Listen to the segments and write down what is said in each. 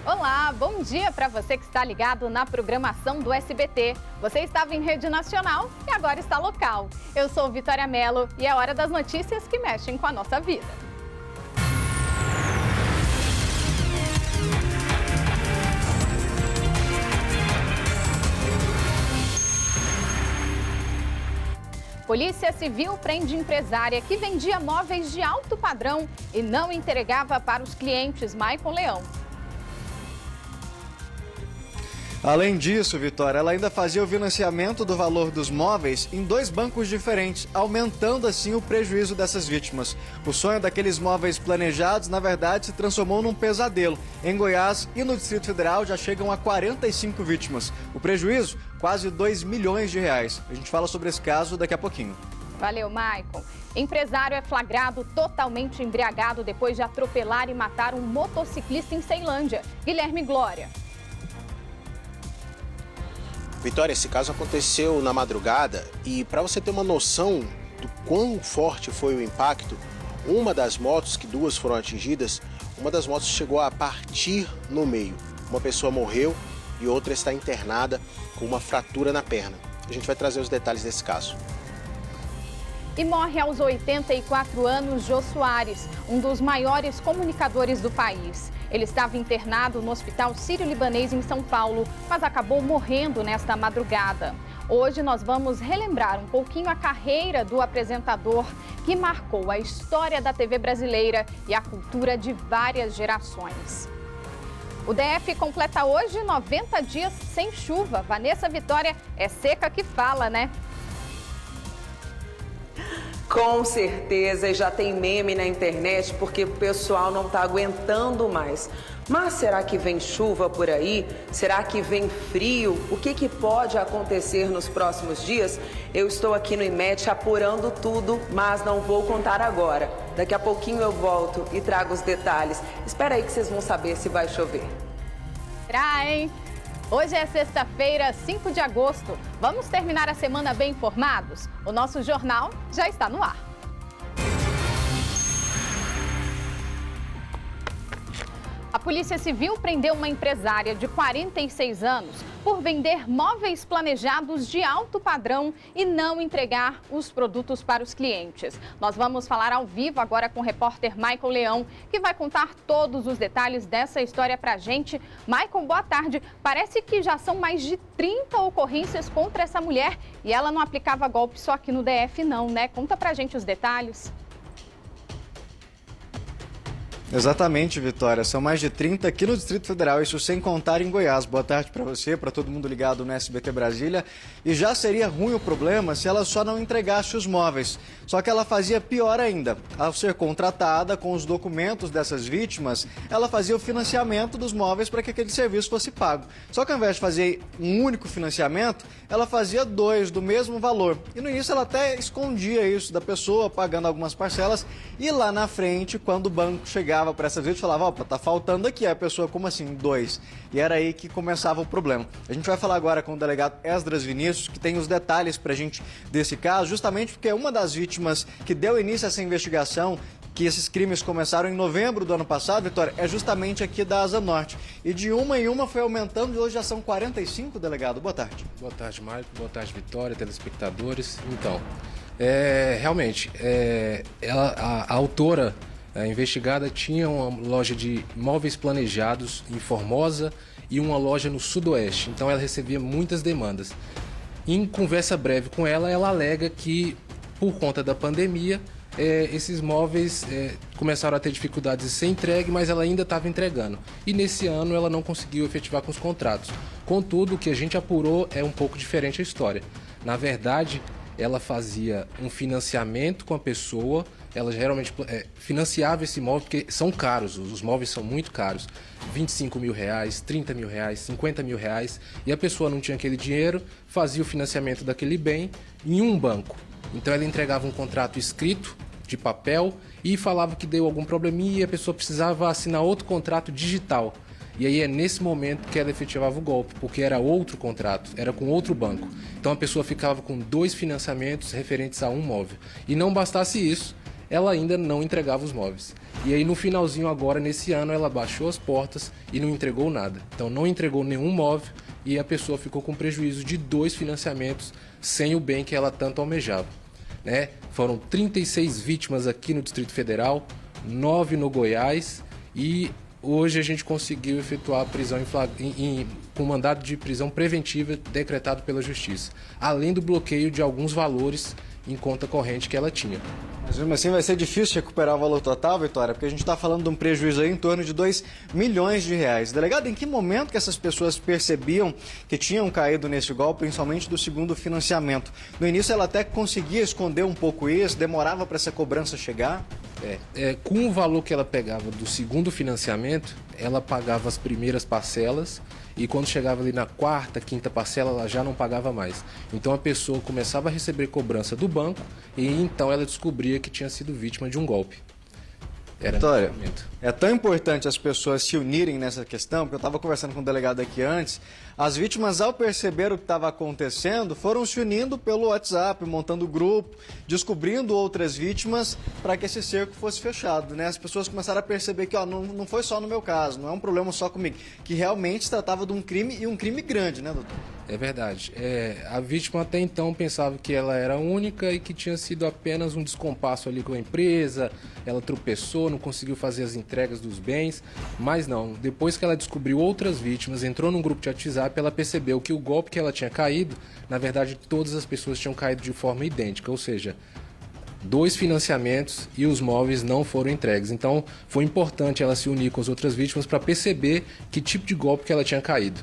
Olá, bom dia para você que está ligado na programação do SBT. Você estava em rede nacional e agora está local. Eu sou Vitória Mello e é hora das notícias que mexem com a nossa vida. Polícia Civil prende empresária que vendia móveis de alto padrão e não entregava para os clientes. Maicon Leão. Além disso, Vitória, ela ainda fazia o financiamento do valor dos móveis em 2 bancos diferentes, aumentando assim o prejuízo dessas vítimas. O sonho daqueles móveis planejados, na verdade, se transformou num pesadelo. Em Goiás e no Distrito Federal já chegam a 45 vítimas. O prejuízo, quase R$2 milhões. A gente fala sobre esse caso daqui a pouquinho. Valeu, Maicon. Empresário é flagrado totalmente embriagado depois de atropelar e matar um motociclista em Ceilândia. Guilherme Glória. Vitória, esse caso aconteceu na madrugada e para você ter uma noção do quão forte foi o impacto, uma das motos, que 2 foram atingidas, uma das motos chegou a partir no meio. Uma pessoa morreu e outra está internada com uma fratura na perna. A gente vai trazer os detalhes desse caso. E morre aos 84 anos Jô Soares, um dos maiores comunicadores do país. Ele estava internado no Hospital Sírio-Libanês em São Paulo, mas acabou morrendo nesta madrugada. Hoje nós vamos relembrar um pouquinho a carreira do apresentador que marcou a história da TV brasileira e a cultura de várias gerações. O DF completa hoje 90 dias sem chuva. Vanessa Vitória, é seca que fala, né? Com certeza, e já tem meme na internet porque o pessoal não está aguentando mais. Mas será que vem chuva por aí? Será que vem frio? O que pode acontecer nos próximos dias? Eu estou aqui no IMET apurando tudo, mas não vou contar agora. Daqui a pouquinho eu volto e trago os detalhes. Espera aí que vocês vão saber se vai chover. Será, hein? Hoje é sexta-feira, 5 de agosto. Vamos terminar a semana bem informados? O nosso jornal já está no ar. A Polícia Civil prendeu uma empresária de 46 anos por vender móveis planejados de alto padrão e não entregar os produtos para os clientes. Nós vamos falar ao vivo agora com o repórter Maicon Leão, que vai contar todos os detalhes dessa história pra gente. Maicon, boa tarde. Parece que já são mais de 30 ocorrências contra essa mulher e ela não aplicava golpe só aqui no DF não, né? Conta pra gente os detalhes. Exatamente, Vitória. São mais de 30 aqui no Distrito Federal, isso sem contar em Goiás. Boa tarde para você, para todo mundo ligado no SBT Brasília. E já seria ruim o problema se ela só não entregasse os móveis. Só que ela fazia pior ainda. Ao ser contratada com os documentos dessas vítimas, ela fazia o financiamento dos móveis para que aquele serviço fosse pago. Só que ao invés de fazer um único financiamento, ela fazia 2 do mesmo valor. E no início ela até escondia isso da pessoa, pagando algumas parcelas. E lá na frente, quando o banco chegava para essas vítimas, falava, opa, tá faltando aqui. Aí a pessoa, como assim, 2? E era aí que começava o problema. A gente vai falar agora com o delegado Esdras Vinícius, que tem os detalhes pra gente desse caso, justamente porque é uma das vítimas que deu início a essa investigação, que esses crimes começaram em novembro do ano passado, Vitória, é justamente aqui da Asa Norte. E de uma em uma foi aumentando e hoje já são 45, delegado. Boa tarde. Boa tarde, Maicon. Boa tarde, Vitória, telespectadores. Então, realmente, a autora, a investigada, tinha uma loja de móveis planejados em Formosa e uma loja no Sudoeste. Então ela recebia muitas demandas. Em conversa breve com ela, ela alega que, por conta da pandemia, esses móveis começaram a ter dificuldades de ser entregue, mas ela ainda estava entregando. E nesse ano ela não conseguiu efetivar com os contratos. Contudo, o que a gente apurou é um pouco diferente a história. Na verdade, ela fazia um financiamento com a pessoa, ela geralmente financiava esse imóvel, porque são caros, os móveis são muito caros, R$25 mil, R$30 mil, R$50 mil, e a pessoa não tinha aquele dinheiro, fazia o financiamento daquele bem em um banco. Então ela entregava um contrato escrito, de papel, e falava que deu algum probleminha e a pessoa precisava assinar outro contrato digital. E aí é nesse momento que ela efetivava o golpe, porque era outro contrato, era com outro banco. Então a pessoa ficava com 2 financiamentos referentes a um móvel. E não bastasse isso, ela ainda não entregava os móveis. E aí no finalzinho agora, nesse ano, ela baixou as portas e não entregou nada. Então não entregou nenhum móvel e a pessoa ficou com prejuízo de 2 financiamentos sem o bem que ela tanto almejava. Né? Foram 36 vítimas aqui no Distrito Federal, 9 no Goiás e hoje a gente conseguiu efetuar a prisão com mandado de prisão preventiva decretado pela Justiça, além do bloqueio de alguns valores em conta corrente que ela tinha. Mas mesmo assim vai ser difícil recuperar o valor total, Vitória, porque a gente está falando de um prejuízo aí em torno de 2 milhões de reais. Delegado, em que momento que essas pessoas percebiam que tinham caído nesse golpe, principalmente do segundo financiamento? No início ela até conseguia esconder um pouco isso, demorava para essa cobrança chegar? Com o valor que ela pegava do segundo financiamento, ela pagava as primeiras parcelas e quando chegava ali na quarta, quinta parcela, ela já não pagava mais. Então a pessoa começava a receber cobrança do banco e então ela descobria que tinha sido vítima de um golpe. Vitória, é tão importante as pessoas se unirem nessa questão, porque eu estava conversando com o delegado aqui antes, as vítimas, ao perceber o que estava acontecendo, foram se unindo pelo WhatsApp, montando grupo, descobrindo outras vítimas para que esse cerco fosse fechado, né? As pessoas começaram a perceber que não foi só no meu caso, não é um problema só comigo, que realmente se tratava de um crime e um crime grande, né, doutor? É verdade. A vítima até então pensava que ela era única e que tinha sido apenas um descompasso ali com a empresa, ela tropeçou, não conseguiu fazer as entregas dos bens, mas não. Depois que ela descobriu outras vítimas, entrou num grupo de WhatsApp, ela percebeu que o golpe que ela tinha caído, na verdade todas as pessoas tinham caído de forma idêntica, ou seja, 2 financiamentos e os móveis não foram entregues. Então foi importante ela se unir com as outras vítimas para perceber que tipo de golpe que ela tinha caído.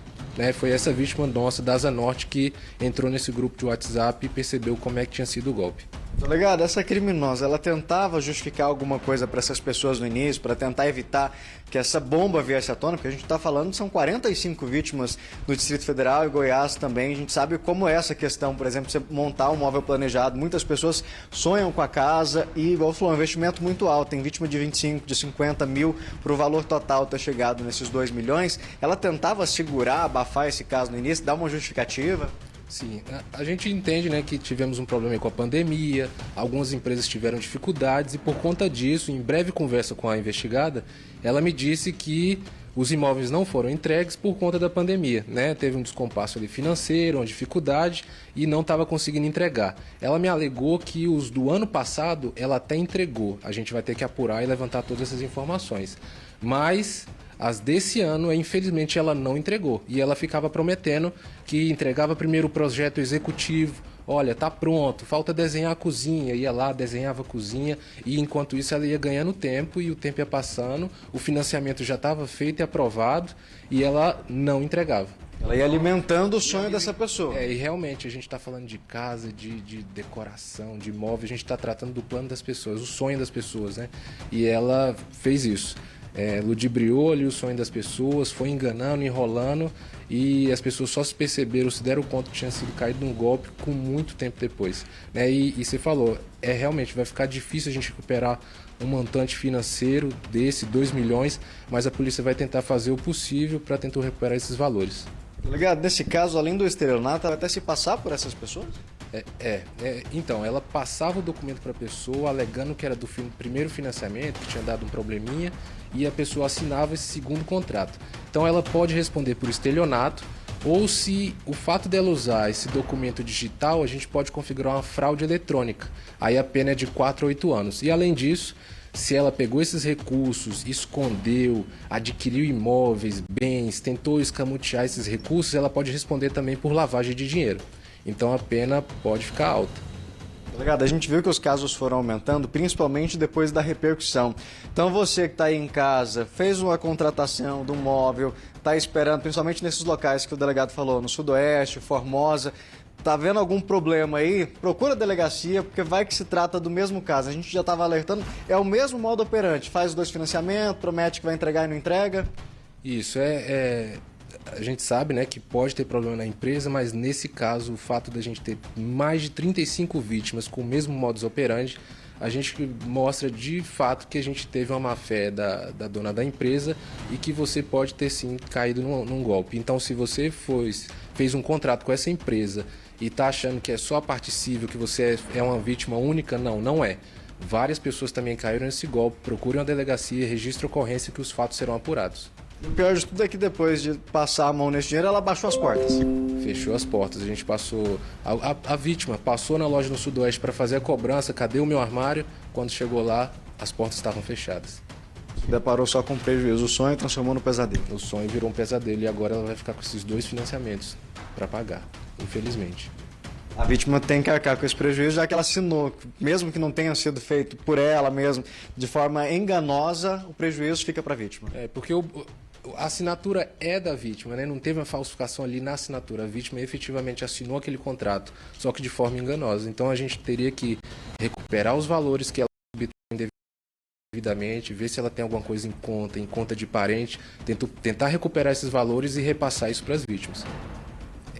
Foi essa vítima nossa da Asa Norte que entrou nesse grupo de WhatsApp e percebeu como é que tinha sido o golpe. Delegado, essa criminosa, ela tentava justificar alguma coisa para essas pessoas no início, para tentar evitar que essa bomba viesse à tona, porque a gente está falando, são 45 vítimas no Distrito Federal e Goiás também. A gente sabe como é essa questão, por exemplo, você montar um móvel planejado. Muitas pessoas sonham com a casa e, igual falou, é um investimento muito alto. Tem vítima de 25, de 50 mil, para o valor total ter chegado nesses 2 milhões. Ela tentava segurar, abafar esse caso no início, dar uma justificativa? Sim, a gente entende, né, que tivemos um problema com a pandemia, algumas empresas tiveram dificuldades e por conta disso, em breve conversa com a investigada, ela me disse que os imóveis não foram entregues por conta da pandemia, né? Teve um descompasso ali financeiro, uma dificuldade e não estava conseguindo entregar. Ela me alegou que os do ano passado ela até entregou. A gente vai ter que apurar e levantar todas essas informações. Mas as desse ano, infelizmente, ela não entregou. E ela ficava prometendo que entregava primeiro o projeto executivo. Olha, tá pronto, falta desenhar a cozinha. Ia lá, desenhava a cozinha e enquanto isso ela ia ganhando tempo e o tempo ia passando. O financiamento já estava feito e aprovado e ela não entregava. Ela ia alimentando o sonho dessa pessoa. E realmente a gente está falando de casa, de decoração, de imóvel. A gente está tratando do plano das pessoas, o sonho das pessoas, né? E ela fez isso. Ludibriou ali o sonho das pessoas, foi enganando, enrolando e as pessoas só se perceberam, se deram conta que tinha sido caído num golpe com muito tempo depois, né? E você falou, realmente vai ficar difícil a gente recuperar um montante financeiro desse 2 milhões, mas a polícia vai tentar fazer o possível para tentar recuperar esses valores. Delegado, nesse caso, além do estelionato, ela vai até se passar por essas pessoas? Então, ela passava o documento para a pessoa alegando que era do primeiro financiamento, que tinha dado um probleminha, e a pessoa assinava esse segundo contrato. Então ela pode responder por estelionato, ou se o fato dela usar esse documento digital, a gente pode configurar uma fraude eletrônica. Aí a pena é de 4 a 8 anos. E além disso, se ela pegou esses recursos, escondeu, adquiriu imóveis, bens, tentou escamotear esses recursos, ela pode responder também por lavagem de dinheiro. Então a pena pode ficar alta. Delegado, a gente viu que os casos foram aumentando, principalmente depois da repercussão. Então você que está aí em casa, fez uma contratação de um móvel, está esperando, principalmente nesses locais que o delegado falou, no Sudoeste, Formosa, está vendo algum problema aí, procura a delegacia, porque vai que se trata do mesmo caso. A gente já estava alertando, é o mesmo modo operante, faz 2 financiamentos, promete que vai entregar e não entrega. Isso, a gente sabe, né, que pode ter problema na empresa, mas nesse caso, o fato da gente ter mais de 35 vítimas com o mesmo modus operandi, a gente mostra de fato que a gente teve uma má-fé da dona da empresa e que você pode ter sim caído num golpe. Então, se você fez um contrato com essa empresa e está achando que é só a parte civil, que você é uma vítima única, não é. Várias pessoas também caíram nesse golpe. Procurem a delegacia, registre a ocorrência que os fatos serão apurados. O pior de tudo é que depois de passar a mão nesse dinheiro, ela baixou as portas. Fechou as portas. A gente passou... A vítima passou na loja no Sudoeste para fazer a cobrança. Cadê o meu armário? Quando chegou lá, as portas estavam fechadas. Deparou só com prejuízo. O sonho transformou no pesadelo. O sonho virou um pesadelo e agora ela vai ficar com esses 2 financiamentos para pagar, infelizmente. A vítima tem que arcar com esse prejuízo, já que ela assinou, mesmo que não tenha sido feito por ela mesma, de forma enganosa, o prejuízo fica para a vítima. Porque a assinatura é da vítima, né? Não teve uma falsificação ali na assinatura. A vítima efetivamente assinou aquele contrato, só que de forma enganosa. Então a gente teria que recuperar os valores que ela obtém devidamente, ver se ela tem alguma coisa em conta de parente, tentar recuperar esses valores e repassar isso para as vítimas.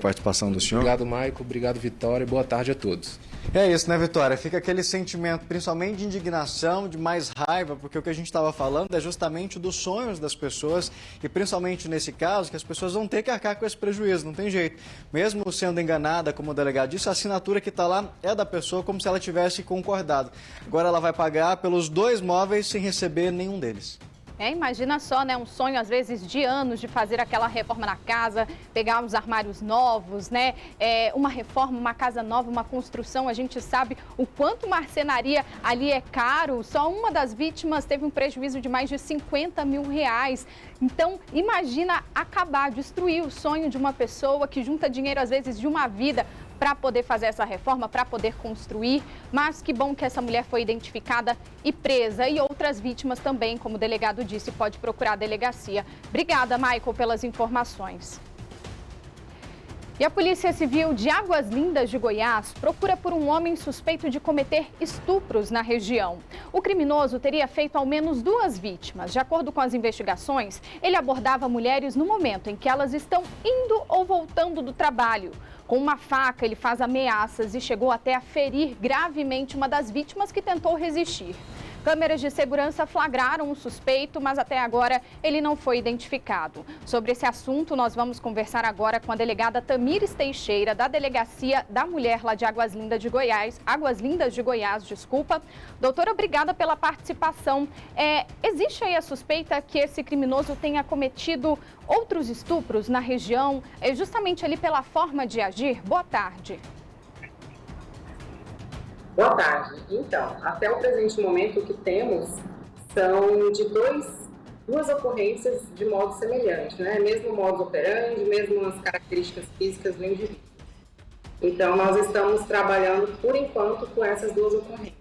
Participação do senhor. Obrigado, Maico. Obrigado, Vitória. Boa tarde a todos. É isso, né, Vitória? Fica aquele sentimento, principalmente de indignação, de mais raiva, porque o que a gente estava falando é justamente dos sonhos das pessoas e principalmente nesse caso, que as pessoas vão ter que arcar com esse prejuízo, não tem jeito. Mesmo sendo enganada, como o delegado disse, a assinatura que está lá é da pessoa como se ela tivesse concordado. Agora ela vai pagar pelos 2 móveis sem receber nenhum deles. Imagina só, né? Um sonho, às vezes, de anos de fazer aquela reforma na casa, pegar os armários novos, né? Uma reforma, uma casa nova, uma construção, a gente sabe o quanto marcenaria ali é caro. Só uma das vítimas teve um prejuízo de mais de 50 mil reais. Então, imagina acabar, destruir o sonho de uma pessoa que junta dinheiro, às vezes, de uma vida para poder fazer essa reforma, para poder construir. Mas que bom que essa mulher foi identificada e presa. E outras vítimas também, como o delegado disse, pode procurar a delegacia. Obrigada, Michael, pelas informações. E a Polícia Civil de Águas Lindas de Goiás procura por um homem suspeito de cometer estupros na região. O criminoso teria feito ao menos 2 vítimas. De acordo com as investigações, ele abordava mulheres no momento em que elas estão indo ou voltando do trabalho. Com uma faca, ele faz ameaças e chegou até a ferir gravemente uma das vítimas que tentou resistir. Câmeras de segurança flagraram o suspeito, mas até agora ele não foi identificado. Sobre esse assunto, nós vamos conversar agora com a delegada Tamires Teixeira, da Delegacia da Mulher lá de Águas Lindas de Goiás. Doutora, obrigada pela participação. Existe aí a suspeita que esse criminoso tenha cometido outros estupros na região, justamente ali pela forma de agir? Boa tarde. Boa tarde. Então, até o presente momento, o que temos são de duas ocorrências de modo semelhante, né? Mesmo modus operandi, mesmas características físicas do indivíduo. Então, nós estamos trabalhando, por enquanto, com essas 2 ocorrências.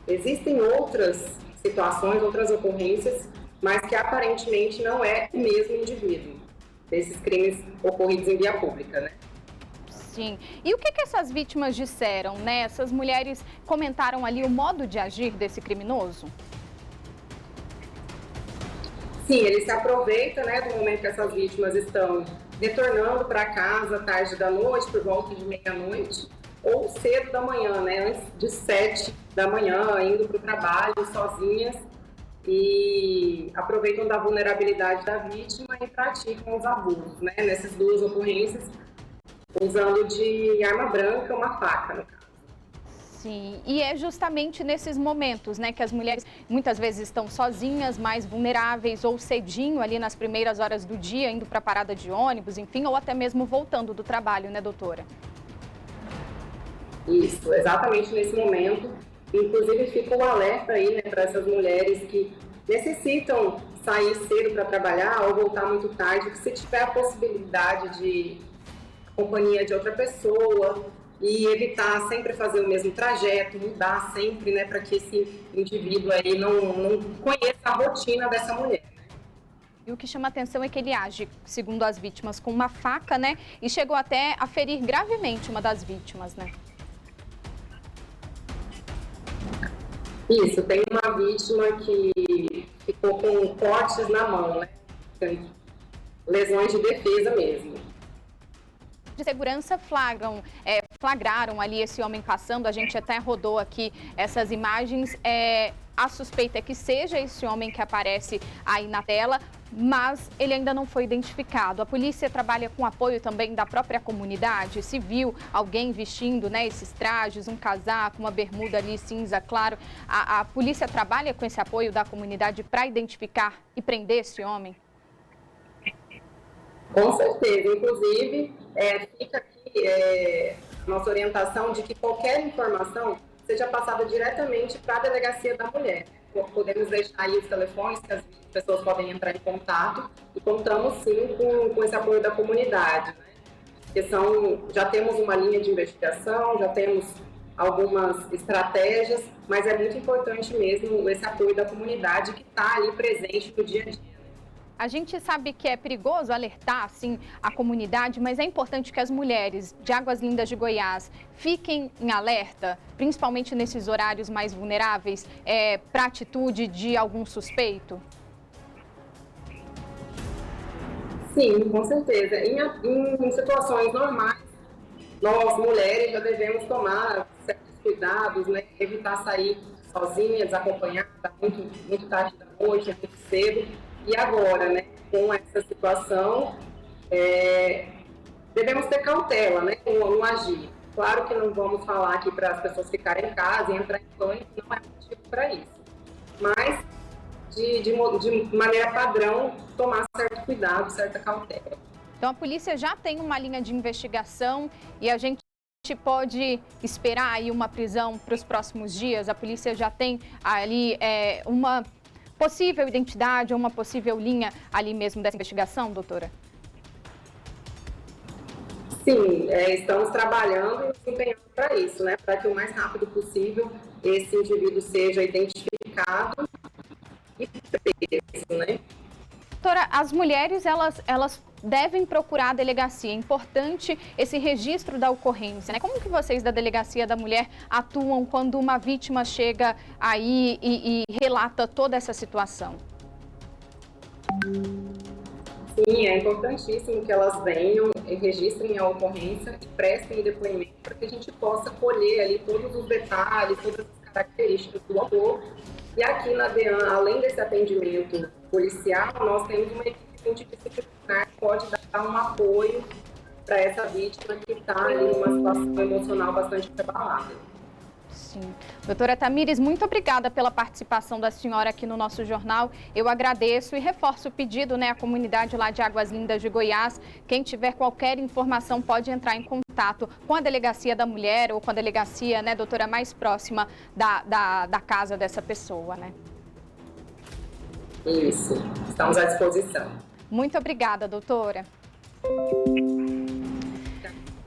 Existem outras situações, outras ocorrências, mas que aparentemente não é o mesmo indivíduo desses crimes ocorridos em via pública, né? Sim. E o que essas vítimas disseram, né? Essas mulheres comentaram ali o modo de agir desse criminoso? Sim, ele se aproveita, né, do momento que essas vítimas estão retornando para casa tarde da noite, por volta de meia-noite, ou cedo da manhã, né, antes de 7 da manhã, indo para o trabalho sozinhas, e aproveitam da vulnerabilidade da vítima e praticam os abusos, né, nessas 2 ocorrências, usando de arma branca, uma faca, no caso. Sim, e é justamente nesses momentos, né, que as mulheres muitas vezes estão sozinhas, mais vulneráveis, ou cedinho ali nas primeiras horas do dia, indo para a parada de ônibus, enfim, ou até mesmo voltando do trabalho, né, doutora? Isso, exatamente nesse momento. Inclusive, fica um alerta aí, né, para essas mulheres que necessitam sair cedo para trabalhar ou voltar muito tarde, que se tiver a possibilidade de companhia de outra pessoa e evitar sempre fazer o mesmo trajeto, mudar sempre, né, para que esse indivíduo aí não conheça a rotina dessa mulher. E o que chama atenção é que ele age, segundo as vítimas, com uma faca, né, e chegou até a ferir gravemente uma das vítimas, né? Isso, tem uma vítima que ficou com cortes na mão, né, lesões de defesa mesmo. De segurança flagraram ali esse homem passando, a gente até rodou aqui essas imagens, a suspeita é que seja esse homem que aparece aí na tela, mas ele ainda não foi identificado. A polícia trabalha com apoio também da própria comunidade. Se viu alguém vestindo, né, esses trajes, um casaco, uma bermuda ali cinza, claro. A polícia trabalha com esse apoio da comunidade para identificar e prender esse homem? Com certeza. Inclusive, fica aqui nossa orientação de que qualquer informação seja passada diretamente para a Delegacia da Mulher. Podemos deixar aí os telefones que as pessoas podem entrar em contato e contamos sim com esse apoio da comunidade, né? Porque já temos uma linha de investigação, já temos algumas estratégias, mas é muito importante mesmo esse apoio da comunidade que está ali presente no dia a dia. A gente sabe que é perigoso alertar, assim, a comunidade, mas é importante que as mulheres de Águas Lindas de Goiás fiquem em alerta, principalmente nesses horários mais vulneráveis, para atitude de algum suspeito? Sim, com certeza. Em situações normais, nós, mulheres, já devemos tomar certos cuidados, né? Evitar sair sozinha, desacompanhada, muito tarde da noite, muito cedo. E agora, né, com essa situação, devemos ter cautela, né, no agir. Claro que não vamos falar aqui para as pessoas ficarem em casa e entrar em pânico, não é motivo para isso. Mas, de maneira padrão, tomar certo cuidado, certa cautela. Então, a polícia já tem uma linha de investigação e a gente pode esperar aí uma prisão para os próximos dias? A polícia já tem ali uma possível identidade ou uma possível linha ali mesmo dessa investigação, doutora? Sim, estamos trabalhando e nos empenhando para isso, né? Para que o mais rápido possível esse indivíduo seja identificado e preso, né? Doutora, as mulheres, elas devem procurar a delegacia. É importante esse registro da ocorrência, né? Como que vocês da Delegacia da Mulher atuam quando uma vítima chega aí e relata toda essa situação? Sim, é importantíssimo que elas venham e registrem a ocorrência e prestem depoimento para que a gente possa colher ali todos os detalhes, todas as características do autor. E aqui na DEAN, além desse atendimento policial, nós temos uma equipe multidisciplinar que pode dar um apoio para essa vítima que está ali numa situação emocional bastante abalada. Sim. Doutora Tamires, muito obrigada pela participação da senhora aqui no nosso jornal. Eu agradeço e reforço o pedido, né, à comunidade lá de Águas Lindas de Goiás. Quem tiver qualquer informação pode entrar em contato com a Delegacia da Mulher ou com a delegacia, né, doutora, mais próxima da casa dessa pessoa, né? Isso, estamos à disposição. Muito obrigada, doutora.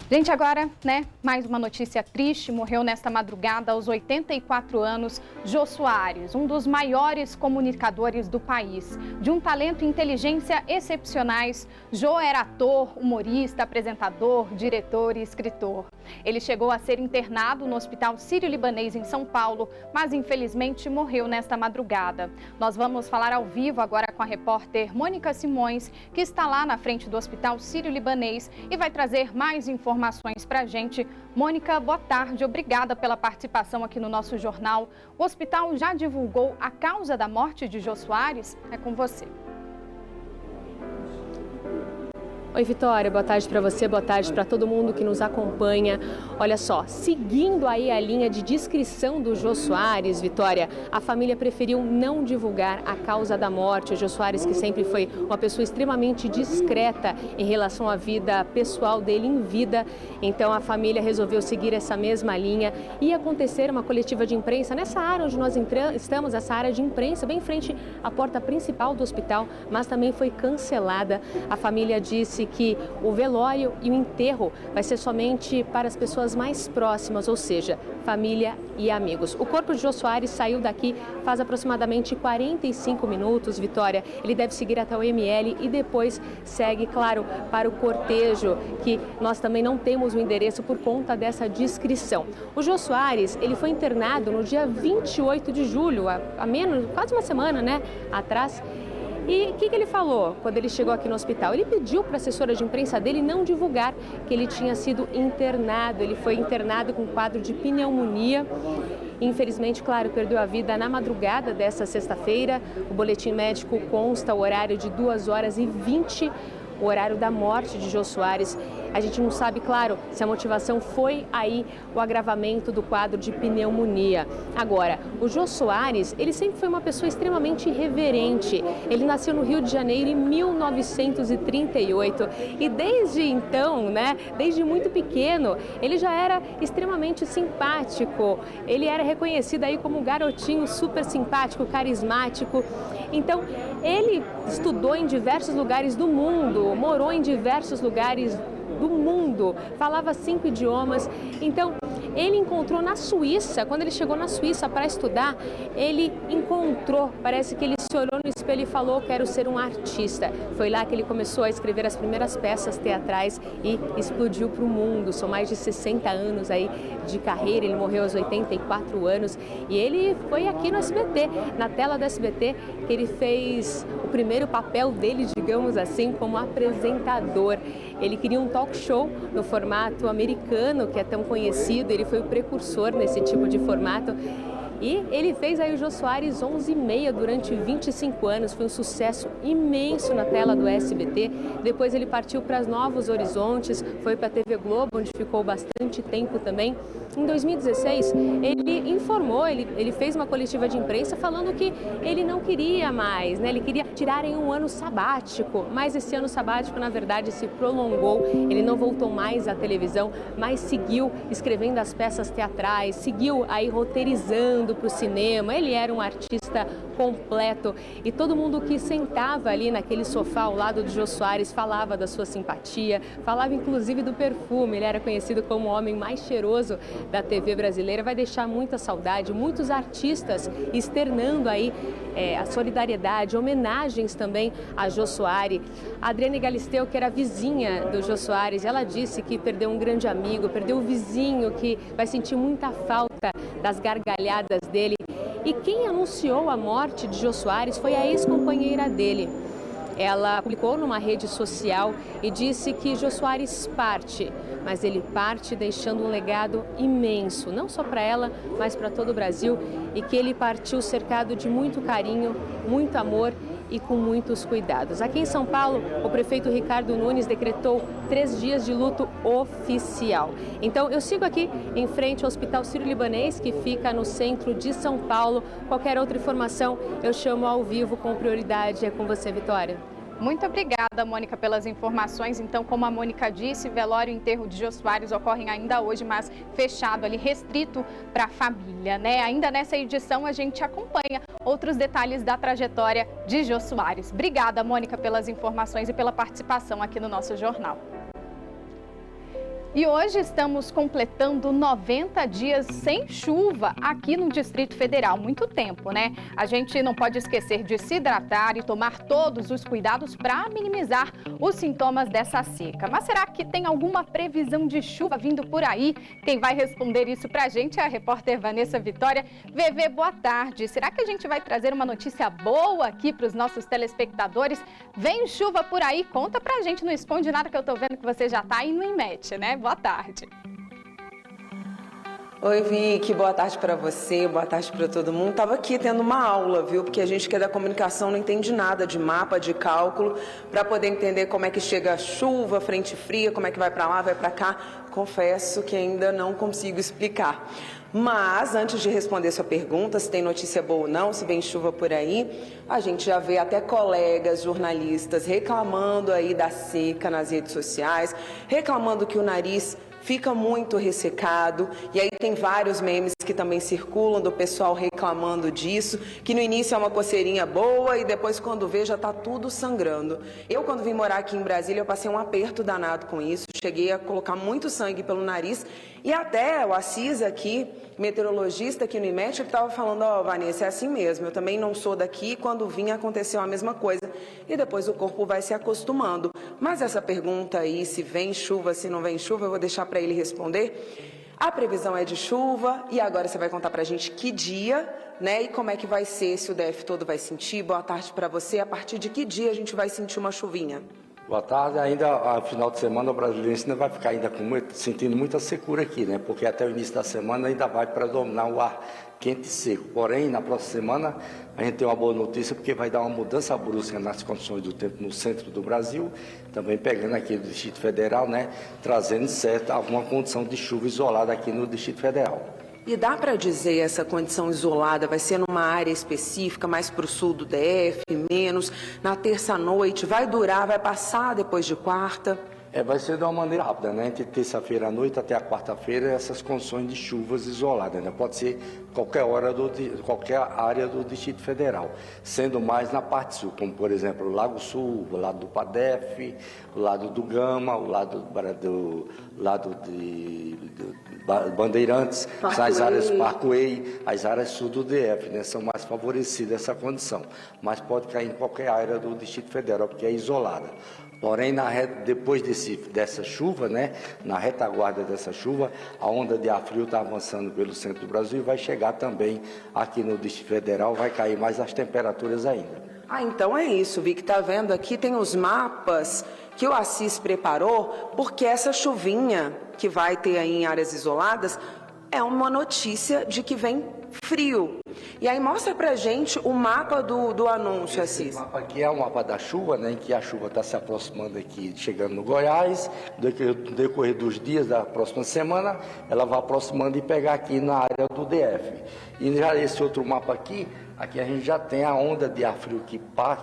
Gente, agora, né, mais uma notícia triste. Morreu nesta madrugada, aos 84 anos, Jô Soares, um dos maiores comunicadores do país. De um talento e inteligência excepcionais, Jô era ator, humorista, apresentador, diretor e escritor. Ele chegou a ser internado no Hospital Sírio-Libanês em São Paulo, mas infelizmente morreu nesta madrugada. Nós vamos falar ao vivo agora com a repórter Mônica Simões, que está lá na frente do Hospital Sírio-Libanês e vai trazer mais informações para a gente. Mônica, boa tarde. Obrigada pela participação aqui no nosso jornal. O hospital já divulgou a causa da morte de Jô Soares? É com você. Oi, Vitória, boa tarde para você, boa tarde para todo mundo que nos acompanha. Olha só, seguindo aí a linha de descrição do Jô Soares, Vitória, a família preferiu não divulgar a causa da morte. O Jô Soares, que sempre foi uma pessoa extremamente discreta em relação à vida pessoal dele em vida, então a família resolveu seguir essa mesma linha. Ia acontecer uma coletiva de imprensa nessa área onde nós estamos, essa área de imprensa, bem em frente à porta principal do hospital, mas também foi cancelada. A família disse que o velório e o enterro vai ser somente para as pessoas mais próximas, ou seja, família e amigos. O corpo de Jô Soares saiu daqui faz aproximadamente 45 minutos, Vitória. Ele deve seguir até o ML e depois segue, claro, para o cortejo, que nós também não temos o endereço por conta dessa descrição. O Jô Soares, ele foi internado no dia 28 de julho, há menos, quase uma semana, né, atrás. E o que ele falou quando ele chegou aqui no hospital? Ele pediu para a assessora de imprensa dele não divulgar que ele tinha sido internado. Ele foi internado com quadro de pneumonia infelizmente, claro, perdeu a vida na madrugada desta sexta-feira. O boletim médico consta o horário de 2h20, o horário da morte de Jô Soares. A gente não sabe, claro, se a motivação foi aí o agravamento do quadro de pneumonia. Agora, o Jô Soares, ele sempre foi uma pessoa extremamente irreverente. Ele nasceu no Rio de Janeiro em 1938 e desde então, desde muito pequeno, ele já era extremamente simpático. Ele era reconhecido aí como um garotinho super simpático, carismático. Então, ele estudou em diversos lugares do mundo, morou em diversos lugares do mundo, falava 5 idiomas. Então, ele encontrou na Suíça, quando ele chegou na Suíça para estudar, ele encontrou, parece que ele se olhou no espelho e falou: quero ser um artista. Foi lá que ele começou a escrever as primeiras peças teatrais e explodiu para o mundo. São mais de 60 anos aí de carreira, ele morreu aos 84 anos e ele foi aqui no SBT, na tela do SBT, que ele fez o primeiro papel dele, digamos assim, como apresentador. Ele queria um talk show no formato americano, que é tão conhecido, ele foi o precursor nesse tipo de formato. E ele fez aí o Jô Soares 11h30 durante 25 anos, foi um sucesso imenso na tela do SBT. Depois ele partiu para os Novos Horizontes, foi para a TV Globo, onde ficou bastante tempo também. Em 2016, ele informou, ele fez uma coletiva de imprensa falando que ele não queria mais, ele queria tirar em um ano sabático, mas esse ano sabático, na verdade, se prolongou. Ele não voltou mais à televisão, mas seguiu escrevendo as peças teatrais, seguiu aí roteirizando para o cinema. Ele era um artista completo e todo mundo que sentava ali naquele sofá ao lado de Jô Soares falava da sua simpatia, falava inclusive do perfume. Ele era conhecido como o homem mais cheiroso da TV brasileira. Vai deixar muita saudade, muitos artistas externando aí a solidariedade, homenagens também a Jô Soares. A Adriane Galisteu, que era vizinha do Jô Soares, ela disse que perdeu um grande amigo, perdeu o vizinho, que vai sentir muita falta das gargalhadas dele. E quem anunciou a morte de Jô Soares foi a ex-companheira dele. Ela publicou numa rede social e disse que Jô Soares parte, mas ele parte deixando um legado imenso, não só para ela, mas para todo o Brasil, e que ele partiu cercado de muito carinho, muito amor e com muitos cuidados. Aqui em São Paulo, o prefeito Ricardo Nunes decretou 3 dias de luto oficial. Então, eu sigo aqui em frente ao Hospital Sírio-Libanês, que fica no centro de São Paulo. Qualquer outra informação, eu chamo ao vivo com prioridade. É com você, Vitória. Muito obrigada, Mônica, pelas informações. Então, como a Mônica disse, velório e enterro de Jô Soares ocorrem ainda hoje, mas fechado ali, restrito para a família, Ainda nessa edição, a gente acompanha outros detalhes da trajetória de Jô Soares. Obrigada, Mônica, pelas informações e pela participação aqui no nosso jornal. E hoje estamos completando 90 dias sem chuva aqui no Distrito Federal. Muito tempo, A gente não pode esquecer de se hidratar e tomar todos os cuidados para minimizar os sintomas dessa seca. Mas será que tem alguma previsão de chuva vindo por aí? Quem vai responder isso para a gente é a repórter Vanessa Vitória. VV, boa tarde. Será que a gente vai trazer uma notícia boa aqui para os nossos telespectadores? Vem chuva por aí? Conta pra gente, não esconde nada, que eu tô vendo que você já tá aí no IMET, Boa tarde. Oi, Vicky, boa tarde para você, boa tarde para todo mundo. Tava aqui tendo uma aula, viu? Porque a gente que é da comunicação não entende nada de mapa, de cálculo, para poder entender como é que chega a chuva, frente fria, como é que vai para lá, vai para cá. Confesso que ainda não consigo explicar. Mas, antes de responder sua pergunta, se tem notícia boa ou não, se vem chuva por aí, a gente já vê até colegas jornalistas reclamando aí da seca nas redes sociais, reclamando que o nariz fica muito ressecado, e aí tem vários memes que também circulam do pessoal reclamando disso, que no início é uma coceirinha boa e depois quando vê já tá tudo sangrando. Eu, quando vim morar aqui em Brasília, eu passei um aperto danado com isso, cheguei a colocar muito sangue pelo nariz, e até o Assis aqui, meteorologista aqui no IMET, ele estava falando: ó, Vanessa, é assim mesmo, eu também não sou daqui, quando vim aconteceu a mesma coisa, e depois o corpo vai se acostumando. Mas essa pergunta aí, se vem chuva, se não vem chuva, eu vou deixar para ele responder. A previsão é de chuva, e agora você vai contar pra gente que dia, e como é que vai ser, se o DF todo vai sentir. Boa tarde para você. A partir de que dia a gente vai sentir uma chuvinha? Boa tarde. Ainda ao final de semana o brasileiro ainda vai ficar sentindo muita secura aqui, Porque até o início da semana ainda vai predominar o ar quente e seco. Porém, na próxima semana, a gente tem uma boa notícia, porque vai dar uma mudança brusca nas condições do tempo no centro do Brasil, também pegando aqui do Distrito Federal, né, trazendo certa alguma condição de chuva isolada aqui no Distrito Federal. E dá para dizer essa condição isolada vai ser numa área específica, mais para o sul do DF, menos, na terça-noite, vai durar, vai passar depois de quarta? Vai ser de uma maneira rápida, né? Entre terça-feira à noite até a quarta-feira, essas condições de chuvas isoladas, né? Pode ser qualquer área do Distrito Federal, sendo mais na parte sul, como por exemplo o Lago Sul, o lado do Padef, o lado do Gama, o lado de Bandeirantes, as áreas Parkway, as áreas sul do DF, né? São mais favorecidas essa condição, mas pode cair em qualquer área do Distrito Federal, porque é isolada. Porém, depois dessa chuva, né, na retaguarda dessa chuva, a onda de ar frio está avançando pelo centro do Brasil e vai chegar também aqui no Distrito Federal, vai cair mais as temperaturas ainda. Então é isso, Vi, que está vendo aqui, tem os mapas que o Assis preparou, porque essa chuvinha que vai ter aí em áreas isoladas é uma notícia de que vem frio. E aí mostra pra gente o mapa do anúncio, Assis. Esse mapa aqui é o mapa da chuva, né, em que a chuva está se aproximando aqui, chegando no Goiás. No decorrer dos dias da próxima semana, ela vai aproximando e pegar aqui na área do DF. E já esse outro mapa aqui a gente já tem a onda de ar frio que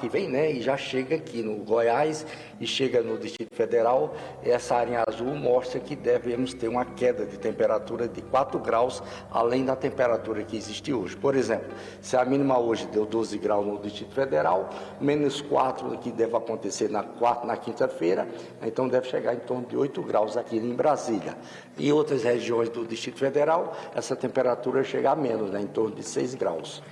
vem, né, e já chega aqui no Goiás e chega no Distrito Federal. Essa área em azul mostra que devemos ter uma queda de temperatura de 4 graus, além da temperatura que existe hoje. Por exemplo, se a mínima hoje deu 12 graus no Distrito Federal, menos 4 que deve acontecer na quinta-feira, então deve chegar em torno de 8 graus aqui em Brasília. Em outras regiões do Distrito Federal, essa temperatura chega a menos, né, em torno de 6 graus.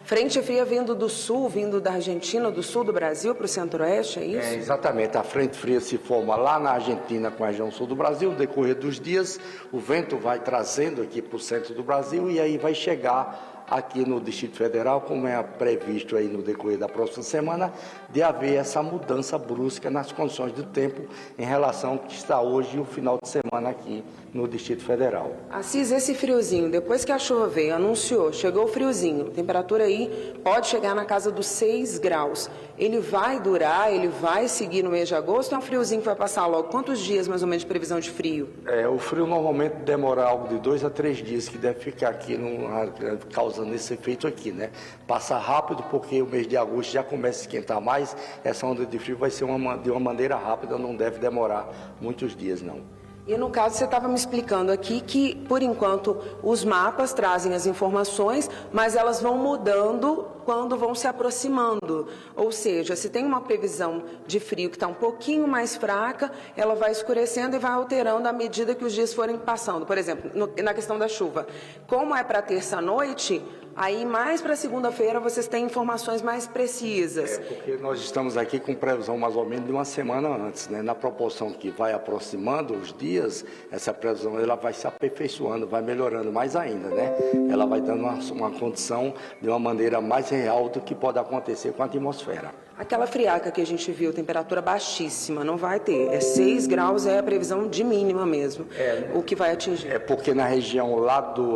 Frente fria vindo do sul, vindo da Argentina, do sul do Brasil para o centro-oeste, é isso? Exatamente. A frente fria se forma lá na Argentina com a região sul do Brasil. No decorrer dos dias, o vento vai trazendo aqui para o centro do Brasil e aí vai chegar aqui no Distrito Federal, como é previsto aí no decorrer da próxima semana, de haver essa mudança brusca nas condições do tempo em relação ao que está hoje e o final de semana aqui no Distrito Federal. Assis, esse friozinho, depois que a chuva veio, anunciou, chegou o friozinho, temperatura aí pode chegar na casa dos 6 graus. Ele vai durar, ele vai seguir no mês de agosto ou é um friozinho que vai passar logo? Quantos dias mais ou menos de previsão de frio? O frio normalmente demora algo de 2 a 3 dias que deve ficar aqui causando esse efeito aqui, né? Passa rápido porque o mês de agosto já começa a esquentar mais, essa onda de frio vai ser de uma maneira rápida, não deve demorar muitos dias, não. E no caso, você estava me explicando aqui que, por enquanto, os mapas trazem as informações, mas elas vão mudando quando vão se aproximando. Ou seja, se tem uma previsão de frio que está um pouquinho mais fraca, ela vai escurecendo e vai alterando à medida que os dias forem passando. Por exemplo, na questão da chuva, como é para terça-noite, aí mais para segunda-feira vocês têm informações mais precisas. Porque nós estamos aqui com previsão mais ou menos de uma semana antes, né? Na proporção que vai aproximando os dias, essa previsão ela vai se aperfeiçoando, vai melhorando mais ainda, né? Ela vai dando uma condição de uma maneira mais real do que pode acontecer com a atmosfera. Aquela friaca que a gente viu, temperatura baixíssima, não vai ter. 6 graus é a previsão de mínima mesmo, o que vai atingir. Porque na região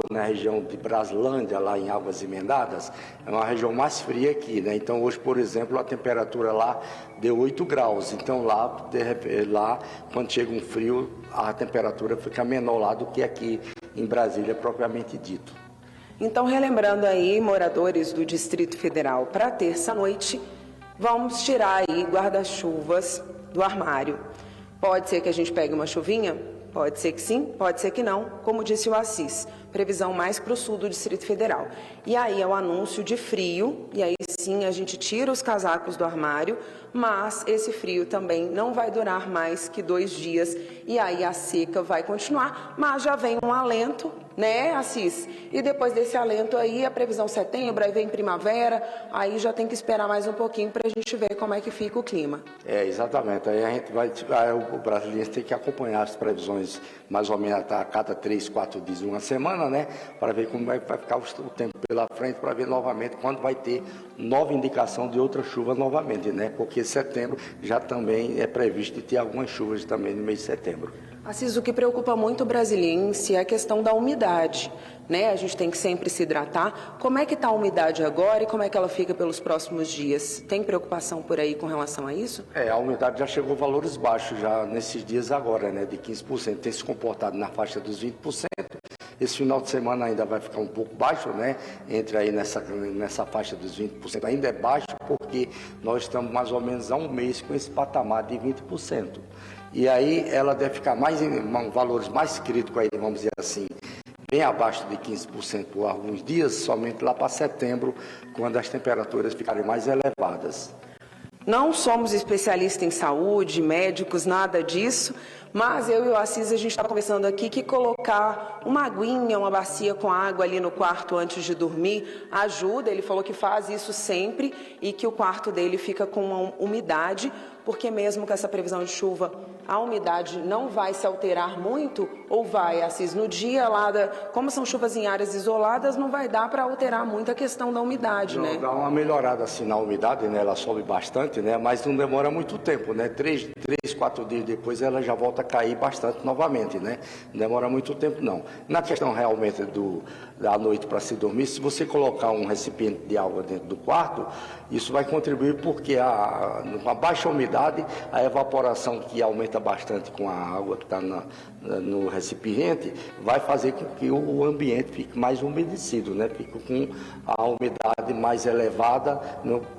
na região de Braslândia, lá em Águas Emendadas, é uma região mais fria aqui, né? Então hoje, por exemplo, a temperatura lá deu 8 graus. Então lá, quando chega um frio, a temperatura fica menor lá do que aqui em Brasília, propriamente dito. Então, relembrando aí, moradores do Distrito Federal, para terça-noite, vamos tirar aí guarda-chuvas do armário. Pode ser que a gente pegue uma chuvinha? Pode ser que sim, pode ser que não, como disse o Assis. Previsão mais para o sul do Distrito Federal. E aí é o anúncio de frio, e aí sim a gente tira os casacos do armário, mas esse frio também não vai durar mais que 2 dias, e aí a seca vai continuar, mas já vem um alento, né, Assis? E depois desse alento aí, a previsão setembro, aí vem primavera, aí já tem que esperar mais um pouquinho para a gente ver como é que fica o clima. Exatamente. Aí a gente o brasileiro tem que acompanhar as previsões mais ou menos a cada 3, 4 dias, uma semana, semana, né? Para ver como vai ficar o tempo pela frente, para ver novamente quando vai ter nova indicação de outra chuva novamente, né? Porque setembro já também é previsto de ter algumas chuvas também no mês de setembro. Assis, o que preocupa muito o brasiliense é a questão da umidade, né? A gente tem que sempre se hidratar. Como é que está a umidade agora e como é que ela fica pelos próximos dias? Tem preocupação por aí com relação a isso? A umidade já chegou a valores baixos já nesses dias agora, né? De 15%. Tem se comportado na faixa dos 20%. Esse final de semana ainda vai ficar um pouco baixo, né? Entre aí nessa faixa dos 20%. Ainda é baixo porque nós estamos mais ou menos há um mês com esse patamar de 20%. E aí ela deve ficar mais em valores mais críticos aí, vamos dizer assim, bem abaixo de 15% por alguns dias, somente lá para setembro, quando as temperaturas ficarem mais elevadas. Não somos especialistas em saúde, médicos, nada disso, mas eu e o Assis, a gente estava conversando aqui que colocar uma aguinha, uma bacia com água ali no quarto antes de dormir ajuda. Ele falou que faz isso sempre e que o quarto dele fica com uma umidade, porque mesmo com essa previsão de chuva, a umidade não vai se alterar muito, ou vai, Assis, no dia lá, como são chuvas em áreas isoladas, não vai dar para alterar muito a questão da umidade, não, né? Dá uma melhorada assim na umidade, né? Ela sobe bastante, né? Mas não demora muito tempo, né? 3, 4 dias depois ela já volta a cair bastante novamente, né? Não demora muito tempo, não. Na questão realmente da noite para se dormir, se você colocar um recipiente de água dentro do quarto, isso vai contribuir porque com a baixa umidade, a evaporação que aumenta bastante com a água que está no recipiente, vai fazer com que o ambiente fique mais umedecido, né? Fique com a umidade mais elevada,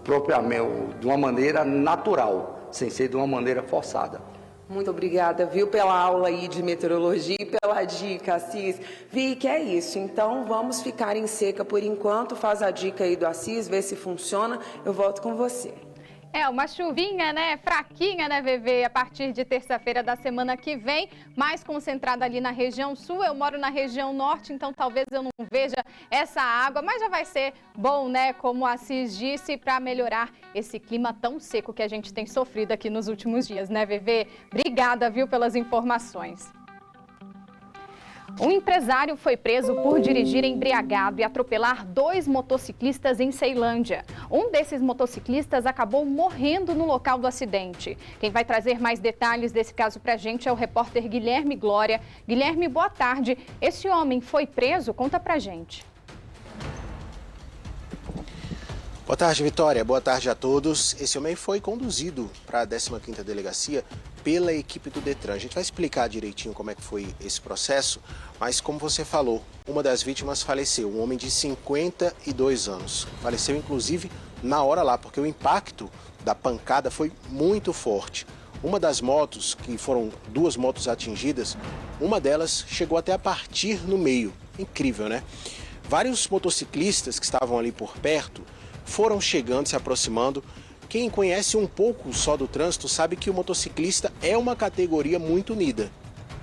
propriamente de uma maneira natural, sem ser de uma maneira forçada. Muito obrigada, viu, pela aula aí de meteorologia e pela dica, Assis. Vi que é isso, então vamos ficar em seca por enquanto, faz a dica aí do Assis, vê se funciona, eu volto com você. É, uma chuvinha, né, fraquinha, né, VV, a partir de terça-feira da semana que vem, mais concentrada ali na região sul. Eu moro na região norte, então talvez eu não veja essa água, mas já vai ser bom, né, como o Assis disse, para melhorar esse clima tão seco que a gente tem sofrido aqui nos últimos dias, né, VV? Obrigada, viu, pelas informações. Um empresário foi preso por dirigir embriagado e atropelar 2 motociclistas em Ceilândia. Um desses motociclistas acabou morrendo no local do acidente. Quem vai trazer mais detalhes desse caso pra gente é o repórter Guilherme Glória. Guilherme, boa tarde. Esse homem foi preso? Conta pra gente. Boa tarde, Vitória. Boa tarde a todos. Esse homem foi conduzido para a 15ª Delegacia pela equipe do Detran. A gente vai explicar direitinho como é que foi esse processo, mas como você falou, uma das vítimas faleceu, um homem de 52 anos. Faleceu, inclusive, na hora lá, porque o impacto da pancada foi muito forte. Uma das motos, que foram 2 motos atingidas, uma delas chegou até a partir no meio. Incrível, né? Vários motociclistas que estavam ali por perto foram chegando, se aproximando. Quem conhece um pouco só do trânsito sabe que o motociclista é uma categoria muito unida.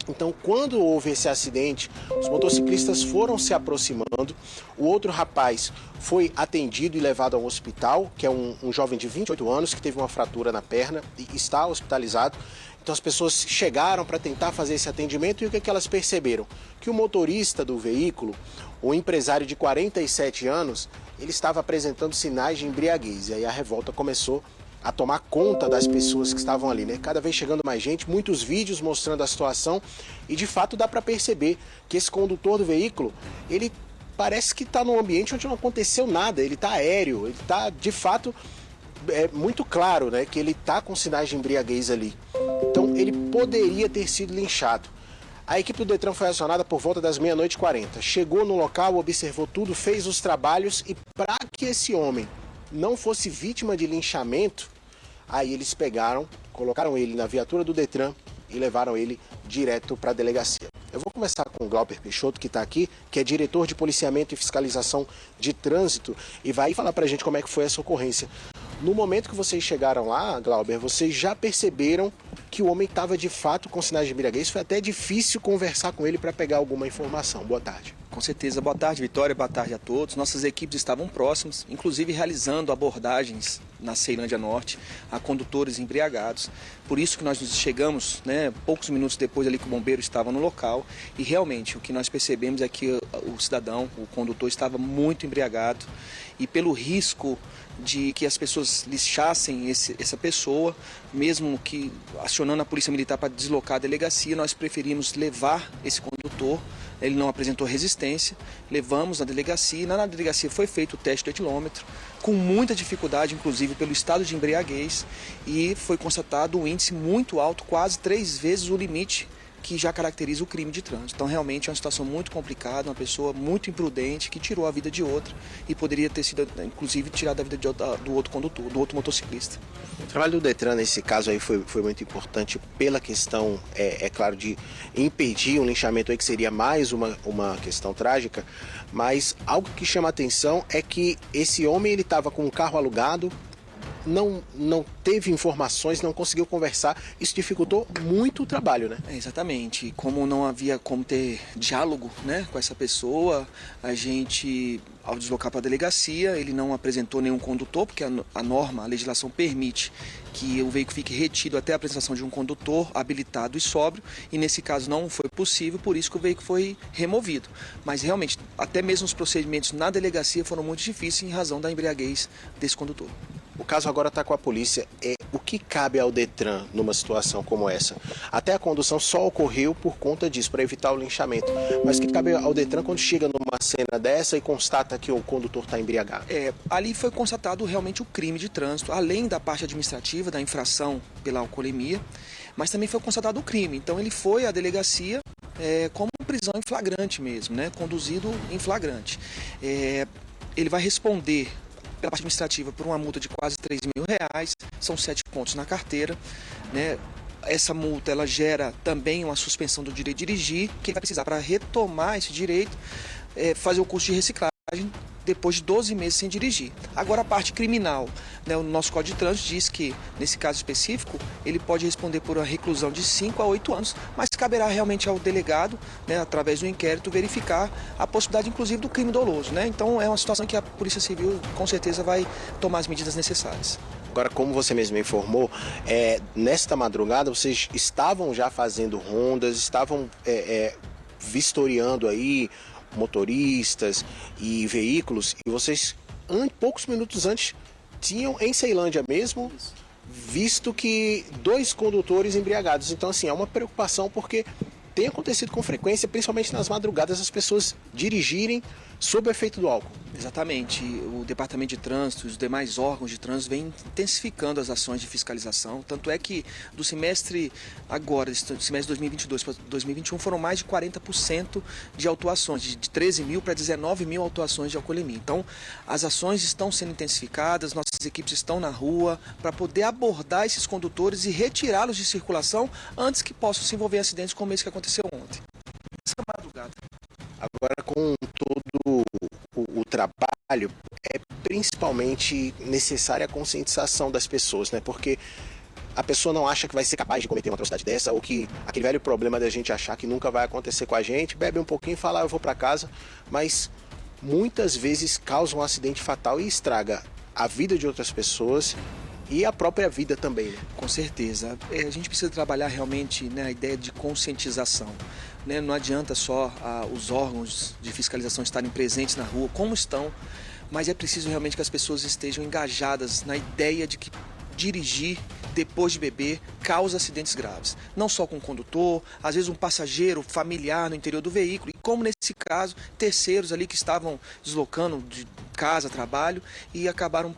Então, quando houve esse acidente, os motociclistas foram se aproximando. O outro rapaz foi atendido e levado ao hospital, que é um jovem de 28 anos que teve uma fratura na perna e está hospitalizado. Então, as pessoas chegaram para tentar fazer esse atendimento e o que elas perceberam? Que o motorista do veículo, o empresário de 47 anos, ele estava apresentando sinais de embriaguez. E aí a revolta começou a tomar conta das pessoas que estavam ali, né? Cada vez chegando mais gente, muitos vídeos mostrando a situação e de fato dá para perceber que esse condutor do veículo, ele parece que está num ambiente onde não aconteceu nada, ele está aéreo, ele está de fato, é muito claro, né, que ele está com sinais de embriaguez ali. Então ele poderia ter sido linchado. A equipe do Detran foi acionada por volta das 00h40. Chegou no local, observou tudo, fez os trabalhos e para que esse homem não fosse vítima de linchamento, aí eles pegaram, colocaram ele na viatura do Detran e levaram ele direto para a delegacia. Eu vou começar com o Glauber Peixoto, que está aqui, que é diretor de policiamento e fiscalização de trânsito, e vai falar para a gente como é que foi essa ocorrência. No momento que vocês chegaram lá, Glauber, vocês já perceberam que o homem estava de fato com sinais de embriaguez? Foi até difícil conversar com ele para pegar alguma informação. Boa tarde. Com certeza. Boa tarde, Vitória. Boa tarde a todos. Nossas equipes estavam próximas, inclusive realizando abordagens na Ceilândia Norte, a condutores embriagados. Por isso que nós nos chegamos, né, poucos minutos depois ali que o bombeiro estava no local, e realmente o que nós percebemos é que o cidadão, o condutor, estava muito embriagado, e pelo risco de que as pessoas lixassem essa pessoa, mesmo que acionando a polícia militar para deslocar a delegacia, nós preferimos levar esse condutor. Ele não apresentou resistência, levamos na delegacia, e na delegacia foi feito o teste do etilômetro, com muita dificuldade, inclusive pelo estado de embriaguez, e foi constatado um índice muito alto, quase 3 vezes o limite que já caracteriza o crime de trânsito. Então, realmente é uma situação muito complicada, uma pessoa muito imprudente que tirou a vida de outra e poderia ter sido, inclusive, tirado a vida do outro condutor, do outro motociclista. O trabalho do Detran nesse caso aí foi muito importante pela questão, claro, de impedir um linchamento aí que seria mais uma questão trágica, mas algo que chama a atenção é que esse homem ele estava com um carro alugado, não teve informações, não conseguiu conversar, isso dificultou muito o trabalho, né? Exatamente, como não havia como ter diálogo, né, com essa pessoa, a gente, ao deslocar para a delegacia, ele não apresentou nenhum condutor, porque a norma, a legislação permite que o veículo fique retido até a apresentação de um condutor habilitado e sóbrio, e nesse caso não foi possível, por isso que o veículo foi removido. Mas realmente, até mesmo os procedimentos na delegacia foram muito difíceis em razão da embriaguez desse condutor. O caso agora está com a polícia. O que cabe ao Detran numa situação como essa? Até a condução só ocorreu por conta disso, para evitar o linchamento. Mas o que cabe ao Detran quando chega numa cena dessa e constata que o condutor está embriagado? Ali foi constatado realmente o crime de trânsito, além da parte administrativa, da infração pela alcoolemia, mas também foi constatado o crime. Então ele foi à delegacia como prisão em flagrante mesmo, né? Conduzido em flagrante. Ele vai responder pela parte administrativa por uma multa de quase R$3.000, são 7 pontos na carteira, né? Essa multa ela gera também uma suspensão do direito de dirigir, que ele vai precisar para retomar esse direito, fazer o curso de reciclagem depois de 12 meses sem dirigir. Agora a parte criminal, né, o nosso Código de Trânsito diz que, nesse caso específico, ele pode responder por uma reclusão de 5 a 8 anos, mas caberá realmente ao delegado, né, através do inquérito, verificar a possibilidade, inclusive, do crime doloso, né? Então é uma situação que a Polícia Civil, com certeza, vai tomar as medidas necessárias. Agora, como você mesmo informou, nesta madrugada vocês estavam já fazendo rondas, estavam vistoriando aí motoristas e veículos, e vocês, poucos minutos antes, tinham em Ceilândia mesmo visto que 2 condutores embriagados. Então, assim, é uma preocupação porque tem acontecido com frequência, principalmente nas madrugadas, as pessoas dirigirem sob o efeito do álcool. Exatamente. O Departamento de Trânsito e os demais órgãos de trânsito vêm intensificando as ações de fiscalização. Tanto é que do semestre agora, do semestre 2022 para 2021, foram mais de 40% de autuações, de 13 mil para 19 mil autuações de alcoolemia. Então, as ações estão sendo intensificadas, nossas equipes estão na rua para poder abordar esses condutores e retirá-los de circulação antes que possam se envolver em acidentes como esse que aconteceu ontem. Essa madrugada. Agora, com todo o trabalho, é principalmente necessária a conscientização das pessoas, né? Porque a pessoa não acha que vai ser capaz de cometer uma atrocidade dessa, ou que aquele velho problema da gente achar que nunca vai acontecer com a gente, bebe um pouquinho e fala, eu vou para casa, mas muitas vezes causa um acidente fatal e estraga a vida de outras pessoas e a própria vida também, né? Com certeza. A gente precisa trabalhar realmente, né, a ideia de conscientização. Né? Não adianta só os órgãos de fiscalização estarem presentes na rua, como estão, mas é preciso realmente que as pessoas estejam engajadas na ideia de que dirigir depois de beber causa acidentes graves. Não só com o condutor, às vezes um passageiro familiar no interior do veículo, e como nesse caso, terceiros ali que estavam deslocando de casa, trabalho, e acabaram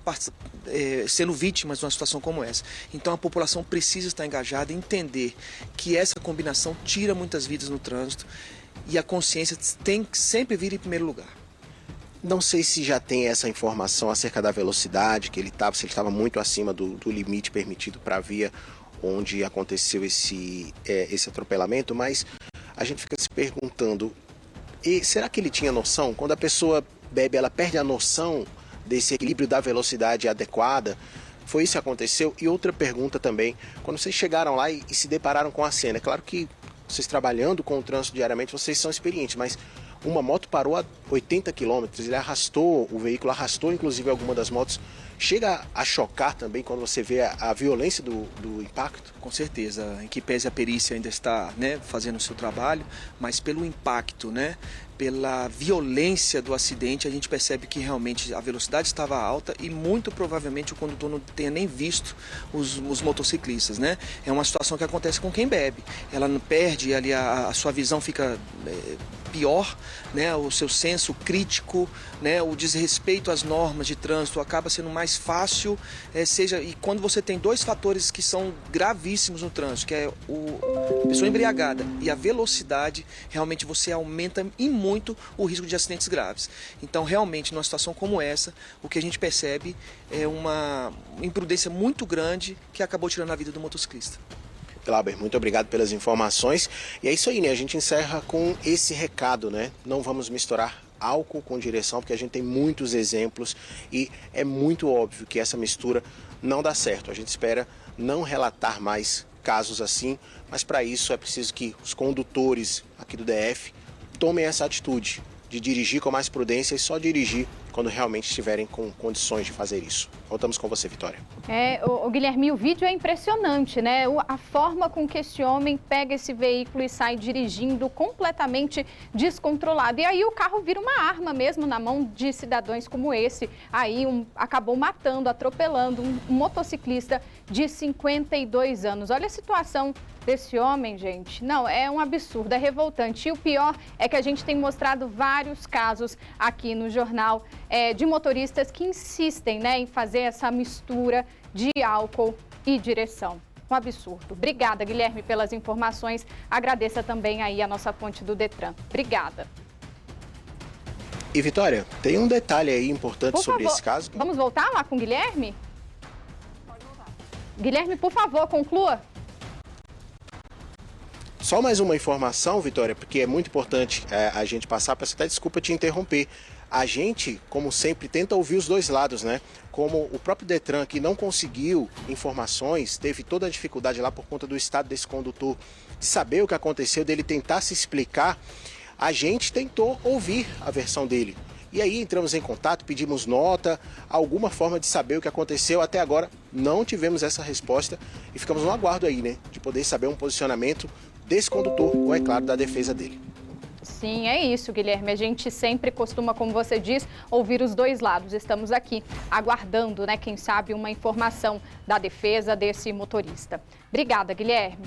sendo vítimas de uma situação como essa. Então a população precisa estar engajada e entender que essa combinação tira muitas vidas no trânsito, e a consciência tem que sempre vir em primeiro lugar. Não sei se já tem essa informação acerca da velocidade que ele estava, se ele estava muito acima do limite permitido para a via onde aconteceu esse atropelamento, mas a gente fica se perguntando, será que ele tinha noção? Quando a pessoa bebe, ela perde a noção desse equilíbrio da velocidade adequada? Foi isso que aconteceu? E outra pergunta também, quando vocês chegaram lá e se depararam com a cena, é claro que vocês trabalhando com o trânsito diariamente, vocês são experientes, mas uma moto parou a 80 km, o veículo arrastou inclusive alguma das motos Chega a chocar também quando você vê a violência do impacto? Com certeza, em que pese a perícia ainda está, né, fazendo o seu trabalho, mas pelo impacto, né, pela violência do acidente, a gente percebe que realmente a velocidade estava alta e muito provavelmente o condutor não tenha nem visto os motociclistas, né? É uma situação que acontece com quem bebe. Ela não perde ali, a sua visão fica pior, né? O seu senso crítico, né? O desrespeito às normas de trânsito acaba sendo mais fácil, e quando você tem dois fatores que são gravíssimos no trânsito, que é a pessoa embriagada e a velocidade, realmente você aumenta e muito o risco de acidentes graves. Então, realmente, numa situação como essa, o que a gente percebe é uma imprudência muito grande que acabou tirando a vida do motociclista. Glauber, muito obrigado pelas informações. E é isso aí, né? A gente encerra com esse recado, né? Não vamos misturar álcool com direção, porque a gente tem muitos exemplos e é muito óbvio que essa mistura não dá certo. A gente espera não relatar mais casos assim, mas para isso é preciso que os condutores aqui do DF tomem essa atitude de dirigir com mais prudência e só dirigir quando realmente estiverem com condições de fazer isso. Voltamos com você, Vitória. O Guilherme, o vídeo é impressionante, né? A forma com que esse homem pega esse veículo e sai dirigindo completamente descontrolado. E aí o carro vira uma arma mesmo na mão de cidadãos como esse. Aí acabou matando, atropelando um motociclista de 52 anos. Olha a situação desse homem, gente. Não, é um absurdo, é revoltante. E o pior é que a gente tem mostrado vários casos aqui no jornal de motoristas que insistem, né, em fazer essa mistura de álcool e direção. Um absurdo. Obrigada, Guilherme, pelas informações. Agradeça também aí a nossa fonte do Detran. Obrigada. E, Vitória, tem um detalhe aí importante sobre esse caso. Vamos voltar lá com o Guilherme? Pode voltar. Guilherme, por favor, conclua. Só mais uma informação, Vitória, porque é muito importante a gente passar, peço até desculpa te interromper. A gente, como sempre, tenta ouvir os dois lados, né? Como o próprio Detran, que não conseguiu informações, teve toda a dificuldade lá por conta do estado desse condutor, de saber o que aconteceu, dele tentar se explicar, a gente tentou ouvir a versão dele. E aí entramos em contato, pedimos nota, alguma forma de saber o que aconteceu. Até agora não tivemos essa resposta e ficamos no aguardo aí, né? De poder saber um posicionamento desse condutor, ou é claro, da defesa dele. Sim, é isso, Guilherme. A gente sempre costuma, como você diz, ouvir os dois lados. Estamos aqui aguardando, né, quem sabe, uma informação da defesa desse motorista. Obrigada, Guilherme.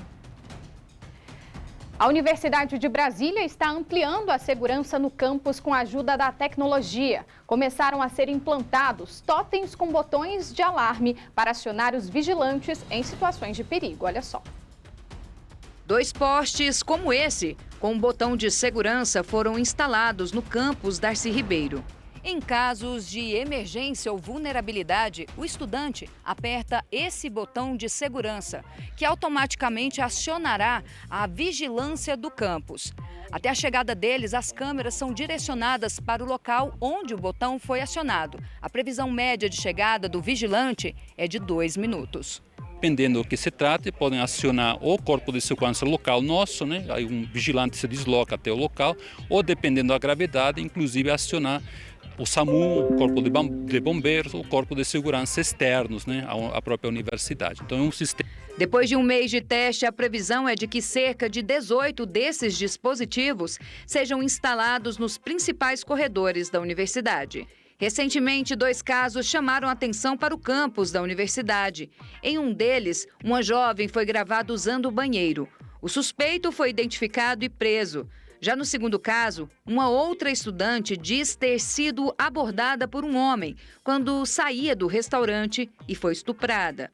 A Universidade de Brasília está ampliando a segurança no campus com a ajuda da tecnologia. Começaram a ser implantados totens com botões de alarme para acionar os vigilantes em situações de perigo. Olha só. 2 postes como esse, com um botão de segurança, foram instalados no campus Darcy Ribeiro. Em casos de emergência ou vulnerabilidade, o estudante aperta esse botão de segurança, que automaticamente acionará a vigilância do campus. Até a chegada deles, as câmeras são direcionadas para o local onde o botão foi acionado. A previsão média de chegada do vigilante é de 2 minutos. Dependendo do que se trate, podem acionar o corpo de segurança local nosso, né? Aí um vigilante se desloca até o local, ou dependendo da gravidade, inclusive acionar o SAMU, o corpo de bombeiros, o corpo de segurança externos, né? À própria universidade. Então é um sistema. Depois de um mês de teste, a previsão é de que cerca de 18 desses dispositivos sejam instalados nos principais corredores da universidade. Recentemente, 2 casos chamaram a atenção para o campus da universidade. Em um deles, uma jovem foi gravada usando o banheiro. O suspeito foi identificado e preso. Já no segundo caso, uma outra estudante diz ter sido abordada por um homem quando saía do restaurante e foi estuprada.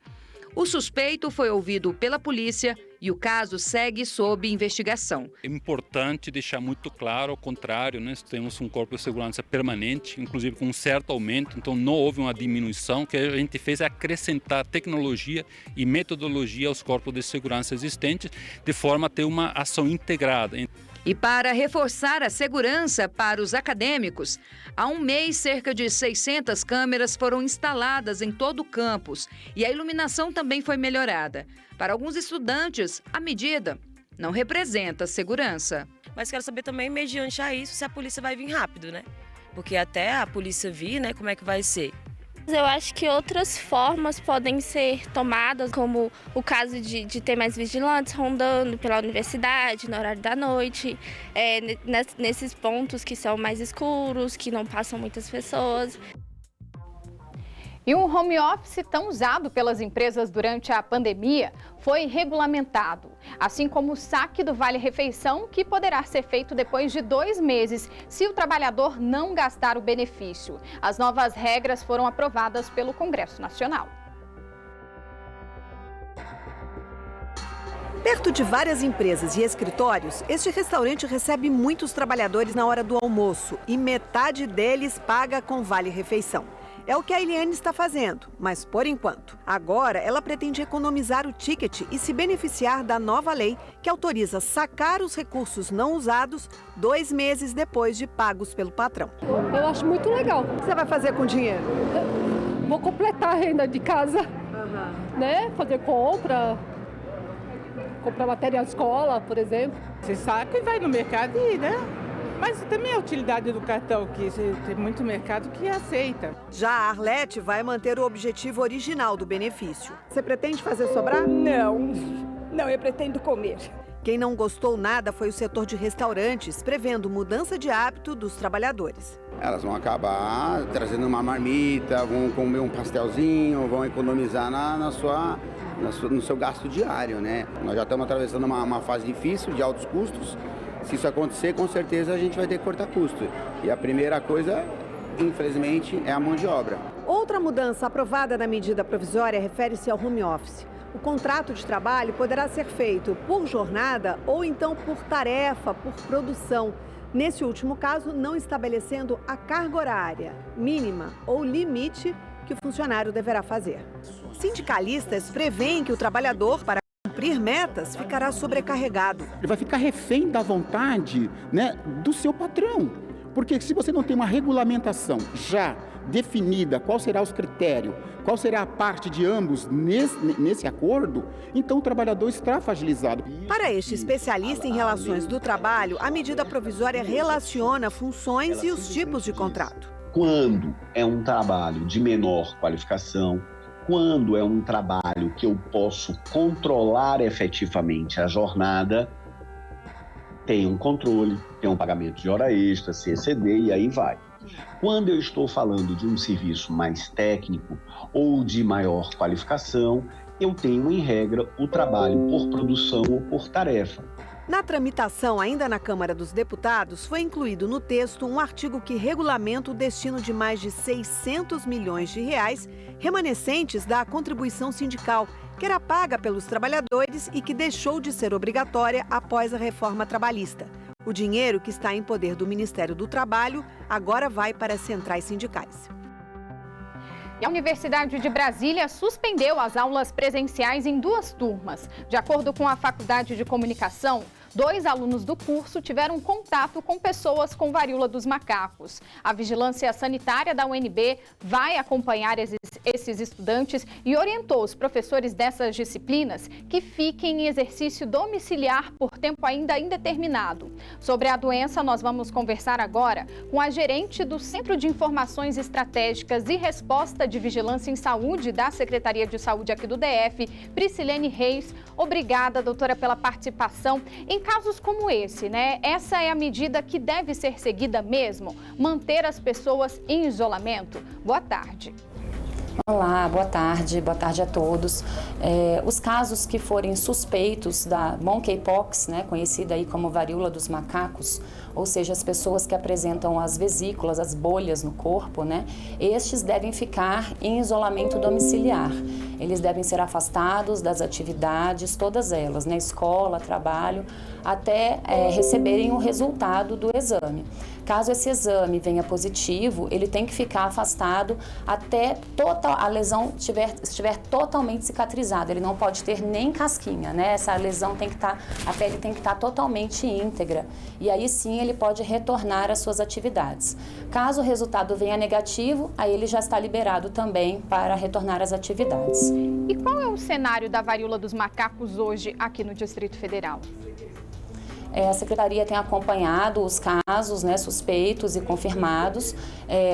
O suspeito foi ouvido pela polícia e o caso segue sob investigação. É importante deixar muito claro, ao contrário, né? Temos um corpo de segurança permanente, inclusive com um certo aumento, então não houve uma diminuição. O que a gente fez é acrescentar tecnologia e metodologia aos corpos de segurança existentes, de forma a ter uma ação integrada. E para reforçar a segurança para os acadêmicos, há um mês cerca de 600 câmeras foram instaladas em todo o campus e a iluminação também foi melhorada. Para alguns estudantes, a medida não representa segurança. Mas quero saber também, mediante a isso, se a polícia vai vir rápido, né? Porque até a polícia vir, né, como é que vai ser? Eu acho que outras formas podem ser tomadas, como o caso de ter mais vigilantes rondando pela universidade no horário da noite, nesses pontos que são mais escuros, que não passam muitas pessoas. E um home office tão usado pelas empresas durante a pandemia foi regulamentado, assim como o saque do Vale-Refeição, que poderá ser feito depois de 2 meses, se o trabalhador não gastar o benefício. As novas regras foram aprovadas pelo Congresso Nacional. Perto de várias empresas e escritórios, este restaurante recebe muitos trabalhadores na hora do almoço e metade deles paga com Vale-Refeição. É o que a Eliane está fazendo, mas por enquanto. Agora, ela pretende economizar o ticket e se beneficiar da nova lei que autoriza sacar os recursos não usados 2 meses depois de pagos pelo patrão. Eu acho muito legal. O que você vai fazer com o dinheiro? Vou completar a renda de casa, né? Fazer comprar material de escola, por exemplo. Você saca e vai no mercado e, né? Mas também a utilidade do cartão, que tem muito mercado que aceita. Já a Arlete vai manter o objetivo original do benefício. Você pretende fazer sobrar? Não, eu pretendo comer. Quem não gostou nada foi o setor de restaurantes, prevendo mudança de hábito dos trabalhadores. Elas vão acabar trazendo uma marmita, vão comer um pastelzinho, vão economizar no seu gasto diário, né? Nós já estamos atravessando uma fase difícil de altos custos. Se isso acontecer, com certeza a gente vai ter que cortar custo. E a primeira coisa, infelizmente, é a mão de obra. Outra mudança aprovada na medida provisória refere-se ao home office. O contrato de trabalho poderá ser feito por jornada ou então por tarefa, por produção. Nesse último caso, não estabelecendo a carga horária mínima ou limite que o funcionário deverá fazer. Sindicalistas prevêem que o trabalhador, para cumprir metas, ficará sobrecarregado. Ele vai ficar refém da vontade, né, do seu patrão. Porque se você não tem uma regulamentação já definida, qual será os critérios, qual será a parte de ambos nesse acordo, então o trabalhador está fragilizado. Para este especialista em relações do trabalho, a medida provisória relaciona funções e os tipos de contrato. Quando é um trabalho de menor qualificação, quando é um trabalho que eu posso controlar efetivamente a jornada, tem um controle, tem um pagamento de hora extra, CECD e aí vai. Quando eu estou falando de um serviço mais técnico ou de maior qualificação, eu tenho, em regra, o trabalho por produção ou por tarefa. Na tramitação, ainda na Câmara dos Deputados, foi incluído no texto um artigo que regulamenta o destino de mais de 600 milhões de reais remanescentes da contribuição sindical, que era paga pelos trabalhadores e que deixou de ser obrigatória após a reforma trabalhista. O dinheiro, que está em poder do Ministério do Trabalho, agora vai para as centrais sindicais. E a Universidade de Brasília suspendeu as aulas presenciais em 2 turmas. De acordo com a Faculdade de Comunicação, 2 alunos do curso tiveram contato com pessoas com varíola dos macacos. A Vigilância Sanitária da UNB vai acompanhar esses estudantes e orientou os professores dessas disciplinas que fiquem em exercício domiciliar por tempo ainda indeterminado. Sobre a doença, nós vamos conversar agora com a gerente do Centro de Informações Estratégicas e Resposta de Vigilância em Saúde da Secretaria de Saúde aqui do DF, Priscilene Reis. Obrigada, doutora, pela participação. Em casos como esse, né? Essa é a medida que deve ser seguida mesmo? Manter as pessoas em isolamento? Boa tarde. Olá, boa tarde a todos. Os casos que forem suspeitos da monkeypox, né, conhecida aí como varíola dos macacos, ou seja, as pessoas que apresentam as vesículas, as bolhas no corpo, né, estes devem ficar em isolamento domiciliar. Eles devem ser afastados das atividades, todas elas, né, escola, trabalho, até receberem o resultado do exame. Caso esse exame venha positivo, ele tem que ficar afastado até a lesão estiver totalmente cicatrizada. Ele não pode ter nem casquinha, né? Essa lesão tem que a pele tem que estar totalmente íntegra. E aí sim ele pode retornar às suas atividades. Caso o resultado venha negativo, aí ele já está liberado também para retornar às atividades. E qual é o cenário da varíola dos macacos hoje aqui no Distrito Federal? A Secretaria tem acompanhado os casos, né, suspeitos e confirmados.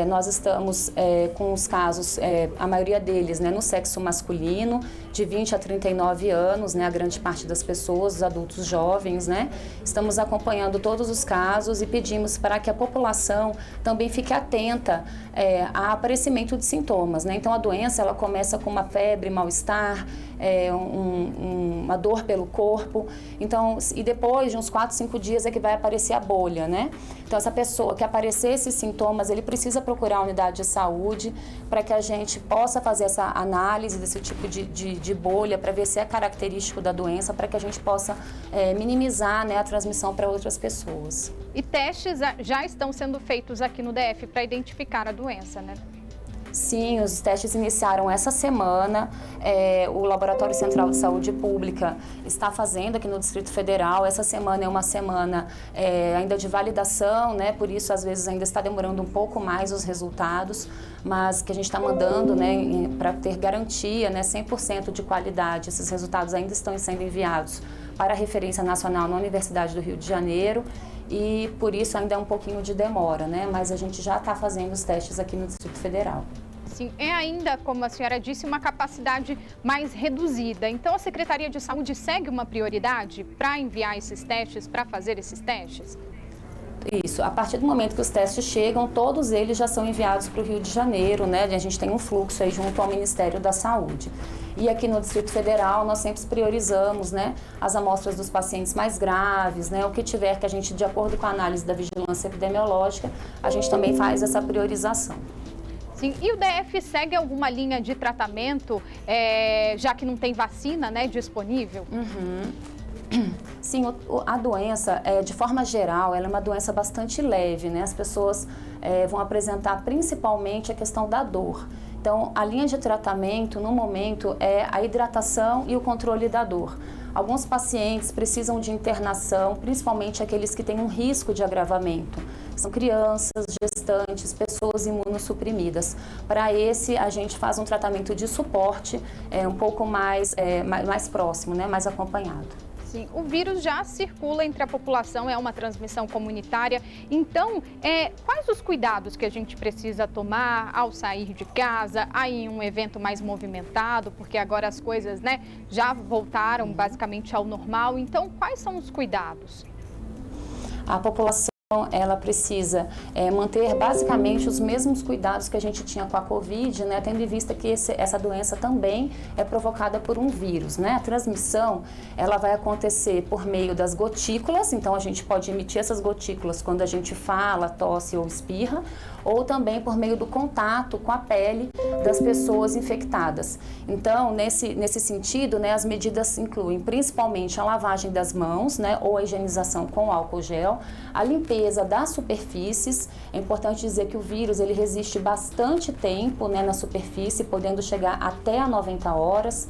Nós estamos com os casos, a maioria deles, né, no sexo masculino, de 20 a 39 anos, né, a grande parte das pessoas, os adultos jovens, né. Estamos acompanhando todos os casos e pedimos para que a população também fique atenta ao aparecimento de sintomas, né. Então, a doença, ela começa com uma febre, mal-estar, uma dor pelo corpo. Então, e depois de uns 4, 5 dias é que vai aparecer a bolha, né? Então, essa pessoa que aparecer esses sintomas, ele precisa procurar a unidade de saúde para que a gente possa fazer essa análise desse tipo de bolha, para ver se é característico da doença, para que a gente possa minimizar, né, a transmissão para outras pessoas. E testes já estão sendo feitos aqui no DF para identificar a doença, né? Sim, os testes iniciaram essa semana. O Laboratório Central de Saúde Pública está fazendo aqui no Distrito Federal. Essa semana é uma semana ainda de validação, né? Por isso, às vezes, ainda está demorando um pouco mais os resultados, mas que a gente está mandando, né, para ter garantia, né, 100% de qualidade. Esses resultados ainda estão sendo enviados para a referência nacional na Universidade do Rio de Janeiro. E por isso ainda é um pouquinho de demora, né? Mas a gente já está fazendo os testes aqui no Distrito Federal. Sim, é ainda, como a senhora disse, uma capacidade mais reduzida. Então, a Secretaria de Saúde segue uma prioridade para enviar esses testes, para fazer esses testes? Isso, a partir do momento que os testes chegam, todos eles já são enviados para o Rio de Janeiro, né? A gente tem um fluxo aí junto ao Ministério da Saúde. E aqui no Distrito Federal, nós sempre priorizamos, né, as amostras dos pacientes mais graves, né? O que tiver que a gente, de acordo com a análise da vigilância epidemiológica, a gente também faz essa priorização. Sim, e o DF segue alguma linha de tratamento, já que não tem vacina, né, disponível? Sim, a doença, de forma geral, ela é uma doença bastante leve, né? As pessoas vão apresentar principalmente a questão da dor. Então, a linha de tratamento, no momento, é a hidratação e o controle da dor. Alguns pacientes precisam de internação, principalmente aqueles que têm um risco de agravamento. São crianças, gestantes, pessoas imunossuprimidas. Para esse, a gente faz um tratamento de suporte um pouco mais próximo, né? Mais acompanhado. Sim, o vírus já circula entre a população, é uma transmissão comunitária. Então, quais os cuidados que a gente precisa tomar ao sair de casa, aí em um evento mais movimentado, porque agora as coisas, né, já voltaram basicamente ao normal. Então, quais são os cuidados? A população, ela precisa manter basicamente os mesmos cuidados que a gente tinha com a Covid, né? Tendo em vista que essa doença também é provocada por um vírus, né? A transmissão, ela vai acontecer por meio das gotículas, então a gente pode emitir essas gotículas quando a gente fala, tosse ou espirra, ou também por meio do contato com a pele das pessoas infectadas. Então, nesse sentido, né, as medidas incluem principalmente a lavagem das mãos, né, ou a higienização com álcool gel, a limpeza das superfícies. É importante dizer que o vírus ele resiste bastante tempo, né, na superfície, podendo chegar até a 90 horas.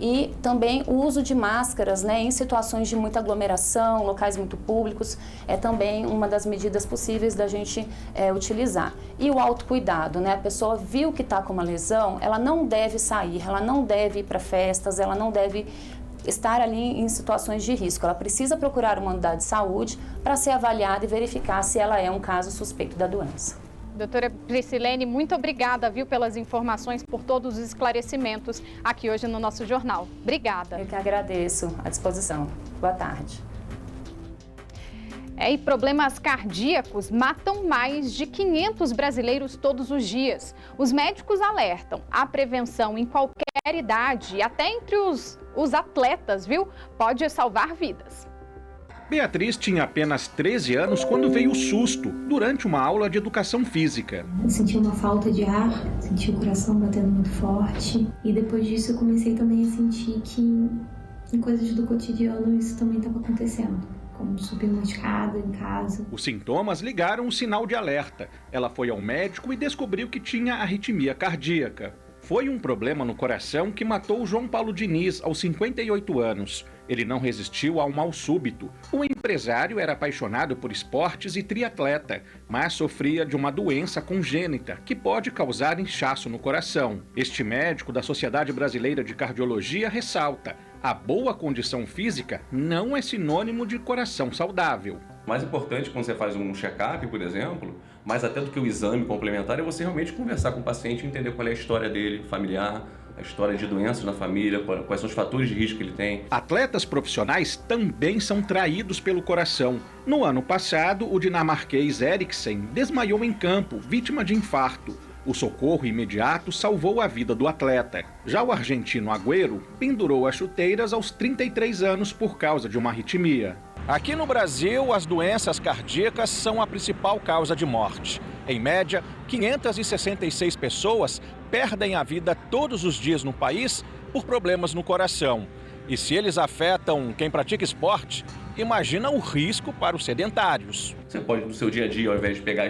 E também o uso de máscaras, né, em situações de muita aglomeração, locais muito públicos, é também uma das medidas possíveis da gente utilizar. E o autocuidado, né, a pessoa viu que está com uma lesão, ela não deve sair, ela não deve ir para festas, ela não deve estar ali em situações de risco. Ela precisa procurar uma unidade de saúde para ser avaliada e verificar se ela é um caso suspeito da doença. Doutora Priscilene, muito obrigada, viu, pelas informações, por todos os esclarecimentos aqui hoje no nosso jornal. Obrigada. Eu que agradeço, à disposição. Boa tarde. E problemas cardíacos matam mais de 500 brasileiros todos os dias. Os médicos alertam, a prevenção em qualquer idade, até entre os atletas, viu, pode salvar vidas. Beatriz tinha apenas 13 anos quando veio o susto, durante uma aula de educação física. Eu senti uma falta de ar, senti o coração batendo muito forte. E depois disso eu comecei também a sentir que em coisas do cotidiano isso também estava acontecendo. Como subir uma escada em casa. Os sintomas ligaram o sinal de alerta. Ela foi ao médico e descobriu que tinha arritmia cardíaca. Foi um problema no coração que matou João Paulo Diniz aos 58 anos. Ele não resistiu ao mal súbito. O empresário era apaixonado por esportes e triatleta, mas sofria de uma doença congênita que pode causar inchaço no coração. Este médico da Sociedade Brasileira de Cardiologia ressalta: A boa condição física não é sinônimo de coração saudável. Mais importante quando você faz um check-up, por exemplo, mais até do que o exame complementar, é você realmente conversar com o paciente e entender qual é a história dele, familiar, a história de doenças na família, quais são os fatores de risco que ele tem. Atletas profissionais também são traídos pelo coração. No ano passado, o dinamarquês Eriksen desmaiou em campo, vítima de infarto. O socorro imediato salvou a vida do atleta. Já o argentino Agüero pendurou as chuteiras aos 33 anos por causa de uma arritmia. Aqui no Brasil, as doenças cardíacas são a principal causa de morte. Em média, 566 pessoas perdem a vida todos os dias no país por problemas no coração. E se eles afetam quem pratica esporte, imagina o risco para os sedentários. Você pode, no seu dia a dia, ao invés de pegar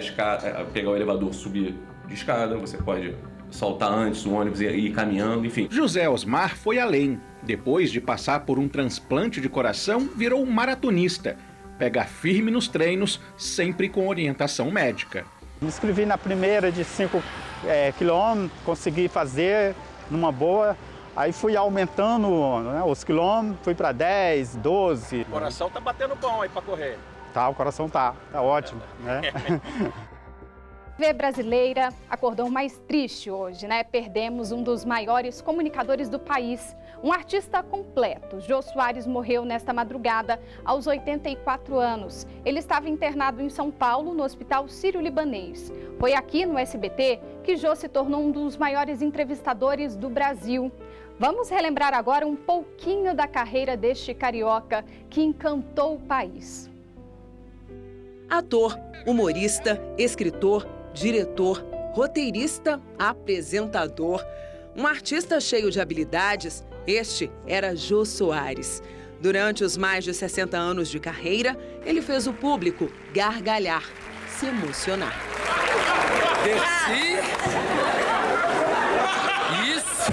o elevador, subir de escada, você pode soltar antes o ônibus e ir caminhando, enfim. José Osmar foi além. Depois de passar por um transplante de coração, virou um maratonista. Pega firme nos treinos, sempre com orientação médica. Me inscrevi na primeira de 5 quilômetros, consegui fazer numa boa. Aí fui aumentando, né, os quilômetros, fui para 10, 12. O coração tá batendo bom aí para correr. Tá, o coração tá ótimo, né? A TV brasileira acordou mais triste hoje, né? Perdemos um dos maiores comunicadores do país. Um artista completo. Jô Soares morreu nesta madrugada aos 84 anos. Ele estava internado em São Paulo, no Hospital Sírio-Libanês. Foi aqui no SBT que Jô se tornou um dos maiores entrevistadores do Brasil. Vamos relembrar agora um pouquinho da carreira deste carioca que encantou o país. Ator, humorista, escritor, diretor, roteirista, apresentador. Um artista cheio de habilidades, este era Jô Soares. Durante os mais de 60 anos de carreira, ele fez o público gargalhar, se emocionar. Desci. Isso.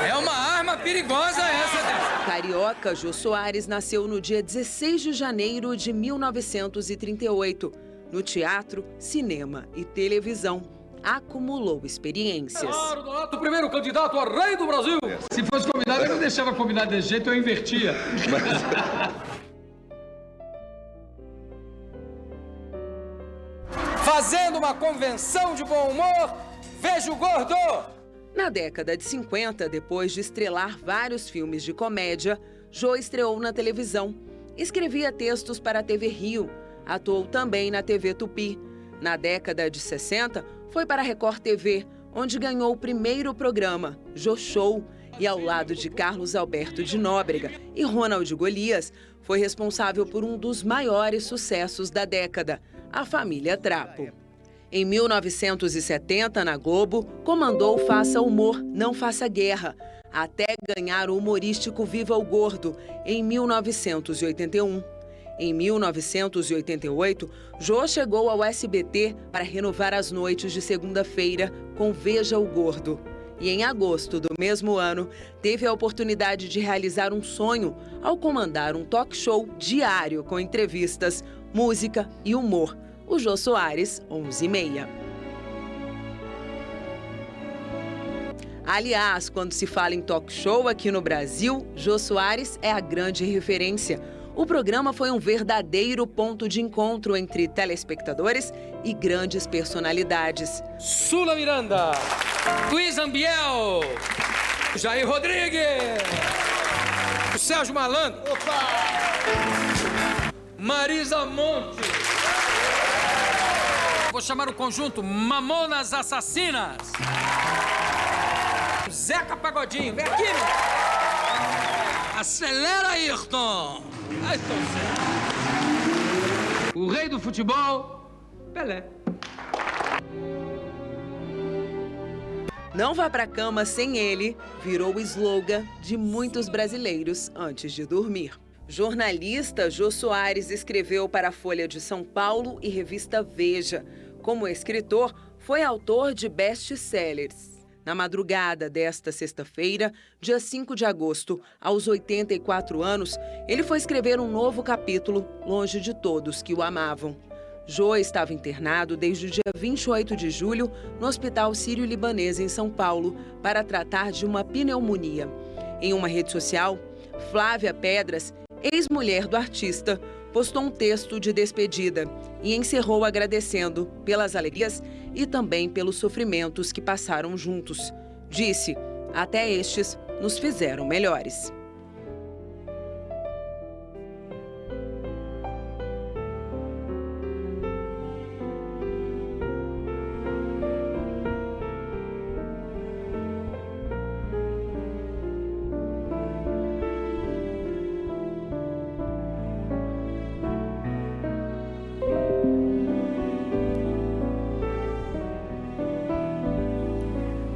É uma arma perigosa essa. Carioca Jô Soares nasceu no dia 16 de janeiro de 1938. No teatro, cinema e televisão, acumulou experiências. Claro, o primeiro candidato a rei do Brasil. Se fosse combinado, eu não deixava combinado desse jeito, eu invertia. Fazendo uma convenção de bom humor, veja o gordo! Na década de 50, depois de estrelar vários filmes de comédia, Jô estreou na televisão. Escrevia textos para a TV Rio. Atuou também na TV Tupi. Na década de 60, foi para a Record TV, onde ganhou o primeiro programa, Jô Show, e ao lado de Carlos Alberto de Nóbrega e Ronald Golias, foi responsável por um dos maiores sucessos da década, A Família Trapo. Em 1970, na Globo, comandou Faça Humor, Não Faça Guerra, até ganhar o humorístico Viva o Gordo, em 1981. Em 1988, Jô chegou ao SBT para renovar as noites de segunda-feira com Veja o Gordo. E em agosto do mesmo ano, teve a oportunidade de realizar um sonho ao comandar um talk show diário com entrevistas, música e humor. O Jô Soares, 11h30. Aliás, quando se fala em talk show aqui no Brasil, Jô Soares é a grande referência. O programa foi um verdadeiro ponto de encontro entre telespectadores e grandes personalidades. Sula Miranda, Luiz Ambiel, Jair Rodrigues, o Sérgio Malandro, Marisa Monte. Vou chamar o conjunto Mamonas Assassinas. Zeca Pagodinho, vem aqui, meu. Acelera, Ayrton. O rei do futebol, Pelé. Não vá pra cama sem ele virou o slogan de muitos brasileiros antes de dormir. Jornalista Jô Soares escreveu para a Folha de São Paulo e revista Veja. Como escritor, foi autor de best-sellers. Na madrugada desta sexta-feira, dia 5 de agosto, aos 84 anos, ele foi escrever um novo capítulo, longe de todos que o amavam. Jô estava internado desde o dia 28 de julho no Hospital Sírio-Libanês, em São Paulo, para tratar de uma pneumonia. Em uma rede social, Flávia Pedras, ex-mulher do artista, postou um texto de despedida e encerrou agradecendo pelas alegrias e também pelos sofrimentos que passaram juntos. Disse: "Até estes nos fizeram melhores."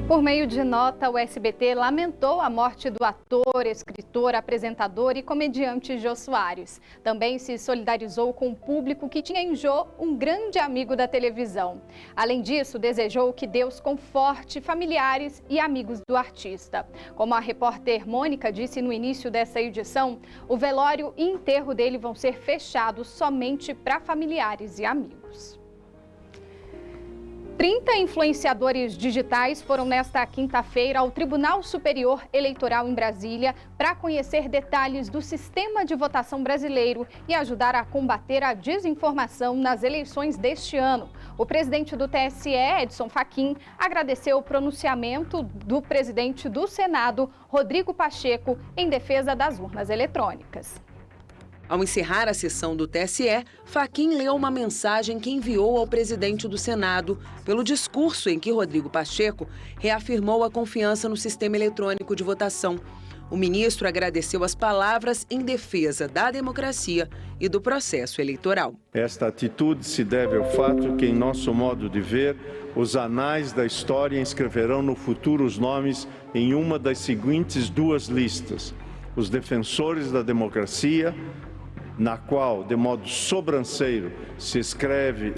Por meio de nota, o SBT lamentou a morte do ator, escritor, apresentador e comediante Jô Soares. Também se solidarizou com o público que tinha em Jô um grande amigo da televisão. Além disso, desejou que Deus conforte familiares e amigos do artista. Como a repórter Mônica disse no início dessa edição, o velório e enterro dele vão ser fechados somente para familiares e amigos. 30 influenciadores digitais foram nesta quinta-feira ao Tribunal Superior Eleitoral em Brasília para conhecer detalhes do sistema de votação brasileiro e ajudar a combater a desinformação nas eleições deste ano. O presidente do TSE, Edson Fachin, agradeceu o pronunciamento do presidente do Senado, Rodrigo Pacheco, em defesa das urnas eletrônicas. Ao encerrar a sessão do TSE, Fachin leu uma mensagem que enviou ao presidente do Senado pelo discurso em que Rodrigo Pacheco reafirmou a confiança no sistema eletrônico de votação. O ministro agradeceu as palavras em defesa da democracia e do processo eleitoral. Esta atitude se deve ao fato que, em nosso modo de ver, os anais da história inscreverão no futuro os nomes em uma das seguintes duas listas: os defensores da democracia, na qual, de modo sobranceiro, se inscreve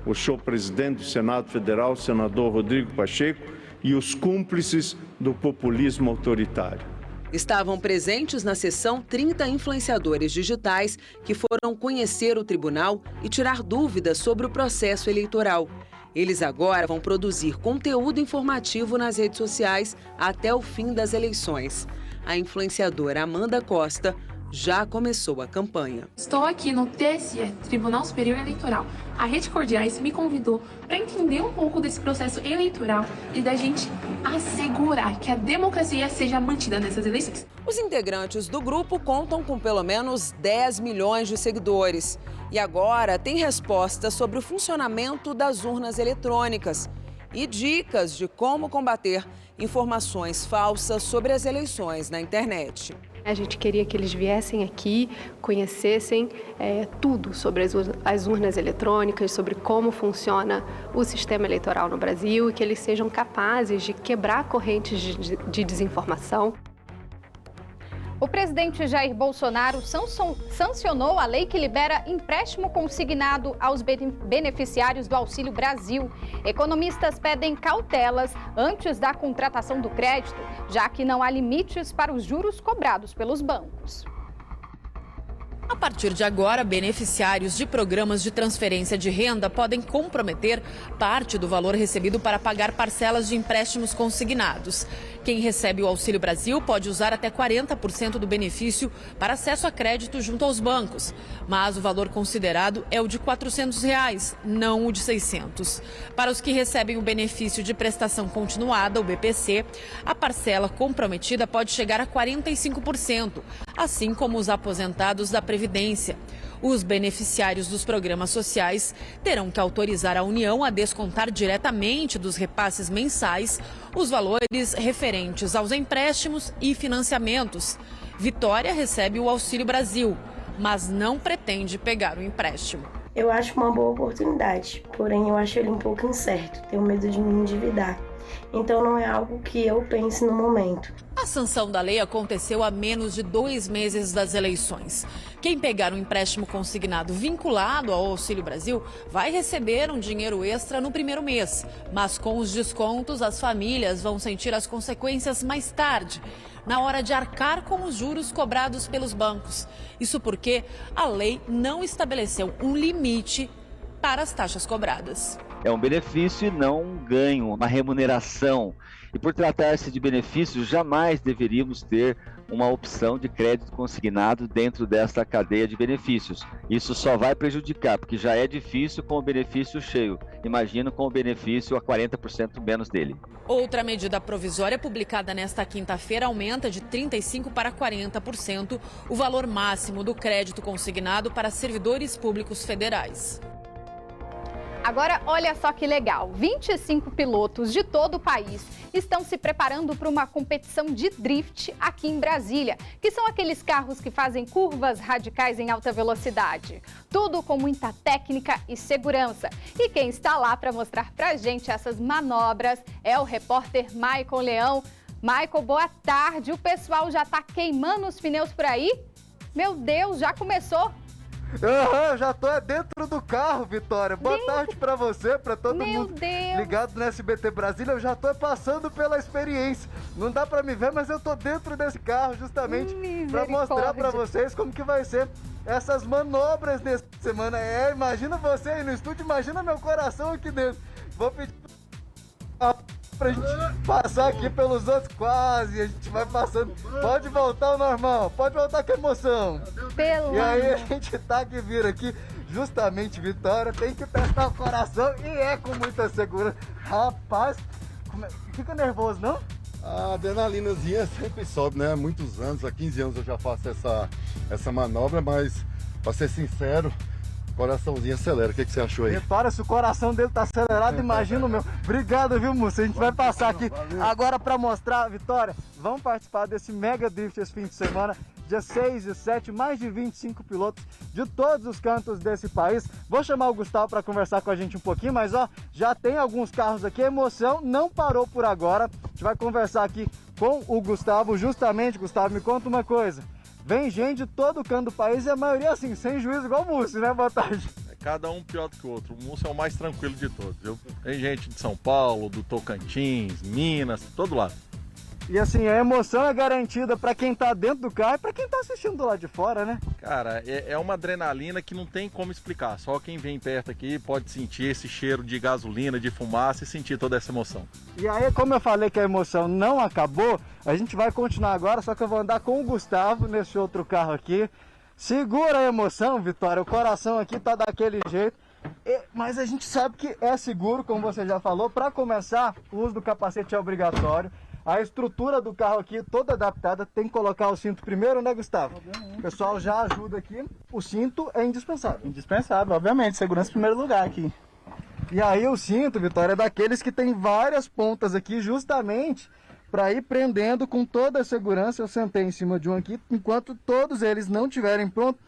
o senhor presidente do Senado Federal, senador Rodrigo Pacheco, e os cúmplices do populismo autoritário. Estavam presentes na sessão 30 influenciadores digitais que foram conhecer o tribunal e tirar dúvidas sobre o processo eleitoral. Eles agora vão produzir conteúdo informativo nas redes sociais até o fim das eleições. A influenciadora Amanda Costa já começou a campanha. Estou aqui no TSE, Tribunal Superior Eleitoral. A Rede Cordiais me convidou para entender um pouco desse processo eleitoral e da gente assegurar que a democracia seja mantida nessas eleições. Os integrantes do grupo contam com pelo menos 10 milhões de seguidores. E agora tem respostas sobre o funcionamento das urnas eletrônicas e dicas de como combater informações falsas sobre as eleições na internet. A gente queria que eles viessem aqui, conhecessem tudo sobre as urnas eletrônicas, sobre como funciona o sistema eleitoral no Brasil e que eles sejam capazes de quebrar correntes de desinformação. O presidente Jair Bolsonaro sancionou a lei que libera empréstimo consignado aos beneficiários do Auxílio Brasil. Economistas pedem cautelas antes da contratação do crédito, já que não há limites para os juros cobrados pelos bancos. A partir de agora, beneficiários de programas de transferência de renda podem comprometer parte do valor recebido para pagar parcelas de empréstimos consignados. Quem recebe o Auxílio Brasil pode usar até 40% do benefício para acesso a crédito junto aos bancos. Mas o valor considerado é o de R$ 400, não o de 600. Para os que recebem o benefício de prestação continuada, o BPC, a parcela comprometida pode chegar a 45%, assim como os aposentados da Previdência. Os beneficiários dos programas sociais terão que autorizar a União a descontar diretamente dos repasses mensais os valores referentes aos empréstimos e financiamentos. Vitória recebe o Auxílio Brasil, mas não pretende pegar o empréstimo. Eu acho uma boa oportunidade, porém eu acho ele um pouco incerto, tenho medo de me endividar. Então não é algo que eu pense no momento. A sanção da lei aconteceu há menos de 2 meses das eleições. Quem pegar um empréstimo consignado vinculado ao Auxílio Brasil vai receber um dinheiro extra no primeiro mês. Mas com os descontos, as famílias vão sentir as consequências mais tarde, na hora de arcar com os juros cobrados pelos bancos. Isso porque a lei não estabeleceu um limite para as taxas cobradas. É um benefício e não um ganho, uma remuneração. E por tratar-se de benefícios, jamais deveríamos ter uma opção de crédito consignado dentro dessa cadeia de benefícios. Isso só vai prejudicar, porque já é difícil com o benefício cheio. Imagino com o benefício a 40% menos dele. Outra medida provisória publicada nesta quinta-feira aumenta de 35% para 40% o valor máximo do crédito consignado para servidores públicos federais. Agora, olha só que legal, 25 pilotos de todo o país estão se preparando para uma competição de drift aqui em Brasília, que são aqueles carros que fazem curvas radicais em alta velocidade. Tudo com muita técnica e segurança. E quem está lá para mostrar pra gente essas manobras é o repórter Michael Leão. Michael, boa tarde. O pessoal já está queimando os pneus por aí? Meu Deus, já começou? Eu já tô dentro do carro, Vitória. Boa tarde pra você, pra todo mundo ligado no SBT Brasília. Eu já tô passando pela experiência. Não dá pra me ver, mas eu tô dentro desse carro justamente pra mostrar pra vocês como que vai ser essas manobras nessa semana. Imagina você aí no estúdio, imagina meu coração aqui dentro. Vou pedir pra gente passar aqui pelos outros, quase, a gente vai passando. Pode voltar ao normal, pode voltar com emoção. E aí a gente tá que vira aqui, justamente, Vitória, tem que testar o coração e é com muita segurança. Rapaz, fica nervoso, não? A adrenalinazinha sempre sobe, né? Há muitos anos, há 15 anos eu já faço essa manobra, mas pra ser sincero, coraçãozinho acelera. O que você achou aí? Vitória, se o coração dele tá acelerado, imagina o meu. Obrigado, viu, moço? A gente vai passar aqui agora para mostrar, Vitória. Vamos participar desse Mega Drift esse fim de semana, dia 6 e 7, mais de 25 pilotos de todos os cantos desse país. Vou chamar o Gustavo para conversar com a gente um pouquinho, mas ó, já tem alguns carros aqui. A emoção não parou por agora. A gente vai conversar aqui com o Gustavo. Justamente, Gustavo, me conta uma coisa. Vem gente de todo canto do país e a maioria assim, sem juízo igual o Múcio, né? Boa tarde. Cada um pior do que o outro. O Múcio é o mais tranquilo de todos, viu? Tem gente de São Paulo, do Tocantins, Minas, todo lado. E assim, a emoção é garantida para quem tá dentro do carro e para quem tá assistindo do lado de fora, né? Cara, é uma adrenalina que não tem como explicar. Só quem vem perto aqui pode sentir esse cheiro de gasolina, de fumaça e sentir toda essa emoção. E aí, como eu falei que a emoção não acabou, a gente vai continuar agora, só que eu vou andar com o Gustavo nesse outro carro aqui. Segura a emoção, Vitória, o coração aqui tá daquele jeito. Mas a gente sabe que é seguro, como você já falou. Para começar, o uso do capacete é obrigatório. A estrutura do carro aqui toda adaptada, tem que colocar o cinto primeiro, né, Gustavo? O pessoal já ajuda aqui. O cinto é indispensável. Indispensável, obviamente, segurança em primeiro lugar aqui. E aí o cinto, Vitória, é daqueles que tem várias pontas aqui, justamente para ir prendendo com toda a segurança. Eu sentei em cima de um aqui, enquanto todos eles não estiverem prontos,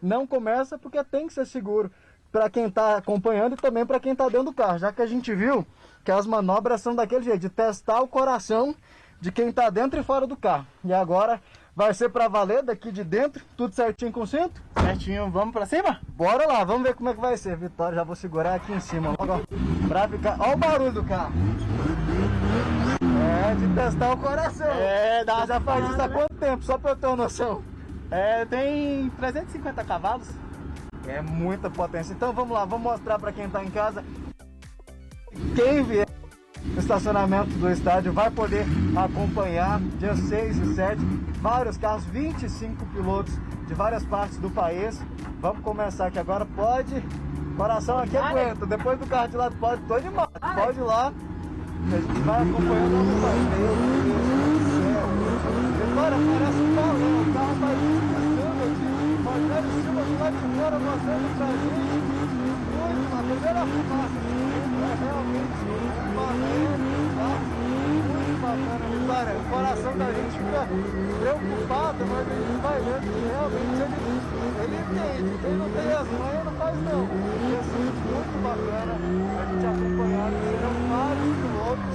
não começa, porque tem que ser seguro para quem está acompanhando e também para quem está dentro do carro, já que a gente viu que as manobras são daquele jeito, de testar o coração de quem está dentro e fora do carro. E agora vai ser para valer daqui de dentro, tudo certinho com o cinto? Certinho, vamos para cima? Bora lá, vamos ver como é que vai ser, Vitória. Já vou segurar aqui em cima logo, para ficar... Olha o barulho do carro. É, de testar o coração. Você já faz isso há quanto tempo, só para eu ter uma noção? Tem 350 cavalos. É muita potência. Então vamos lá, vamos mostrar para quem está em casa. Quem vier no estacionamento do estádio vai poder acompanhar dia 6 e 7 vários carros, 25 pilotos de várias partes do país. Vamos começar aqui agora. Pode, coração aqui aguenta. Depois do carro de lado pode, tô demais. Pode ir lá. A gente vai acompanhando a montagem. Meu Deus do céu. Agora parece um balão. O carro vai passando aqui. Rogério Silva do lado de fora mostrando pra gente. Muito, a primeira fumaça. É realmente muito bacana, Vitória. O coração da gente fica preocupado, mas a gente vai vendo que realmente ele entende. Quem não tem as manhas não faz não. E assim, muito bacana a gente acompanhar. Serão vários pilotos.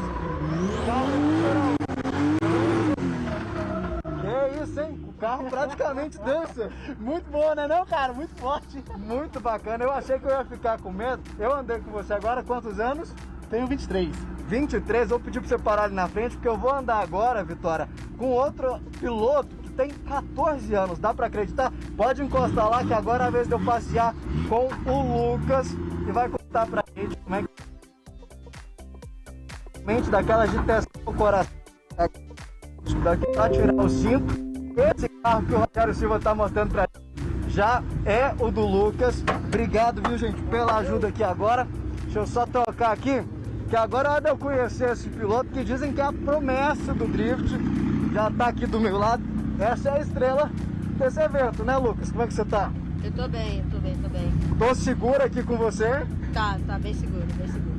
Que isso, hein? O carro praticamente dança. Muito bom, né não, cara? Muito forte. Muito bacana. Eu achei que eu ia ficar com medo. Eu andei com você agora, quantos anos? Tenho 23. 23, vou pedir pra você parar ali na frente, porque eu vou andar agora, Vitória, com outro piloto que tem 14 anos, dá pra acreditar? Pode encostar lá que agora é a vez de eu passear com o Lucas e vai contar pra gente como é que daquela de testar o coração daqui pra tirar o cinto. Esse carro que o Rogério Silva tá mostrando pra gente já é o do Lucas. Obrigado, viu, gente, pela ajuda aqui agora. Deixa eu só tocar aqui, que agora é hora de eu conhecer esse piloto que dizem que é a promessa do drift. Já tá aqui do meu lado. Essa é a estrela desse evento, né, Lucas? Como é que você tá? Eu tô bem. Tô seguro aqui com você? Tá bem seguro,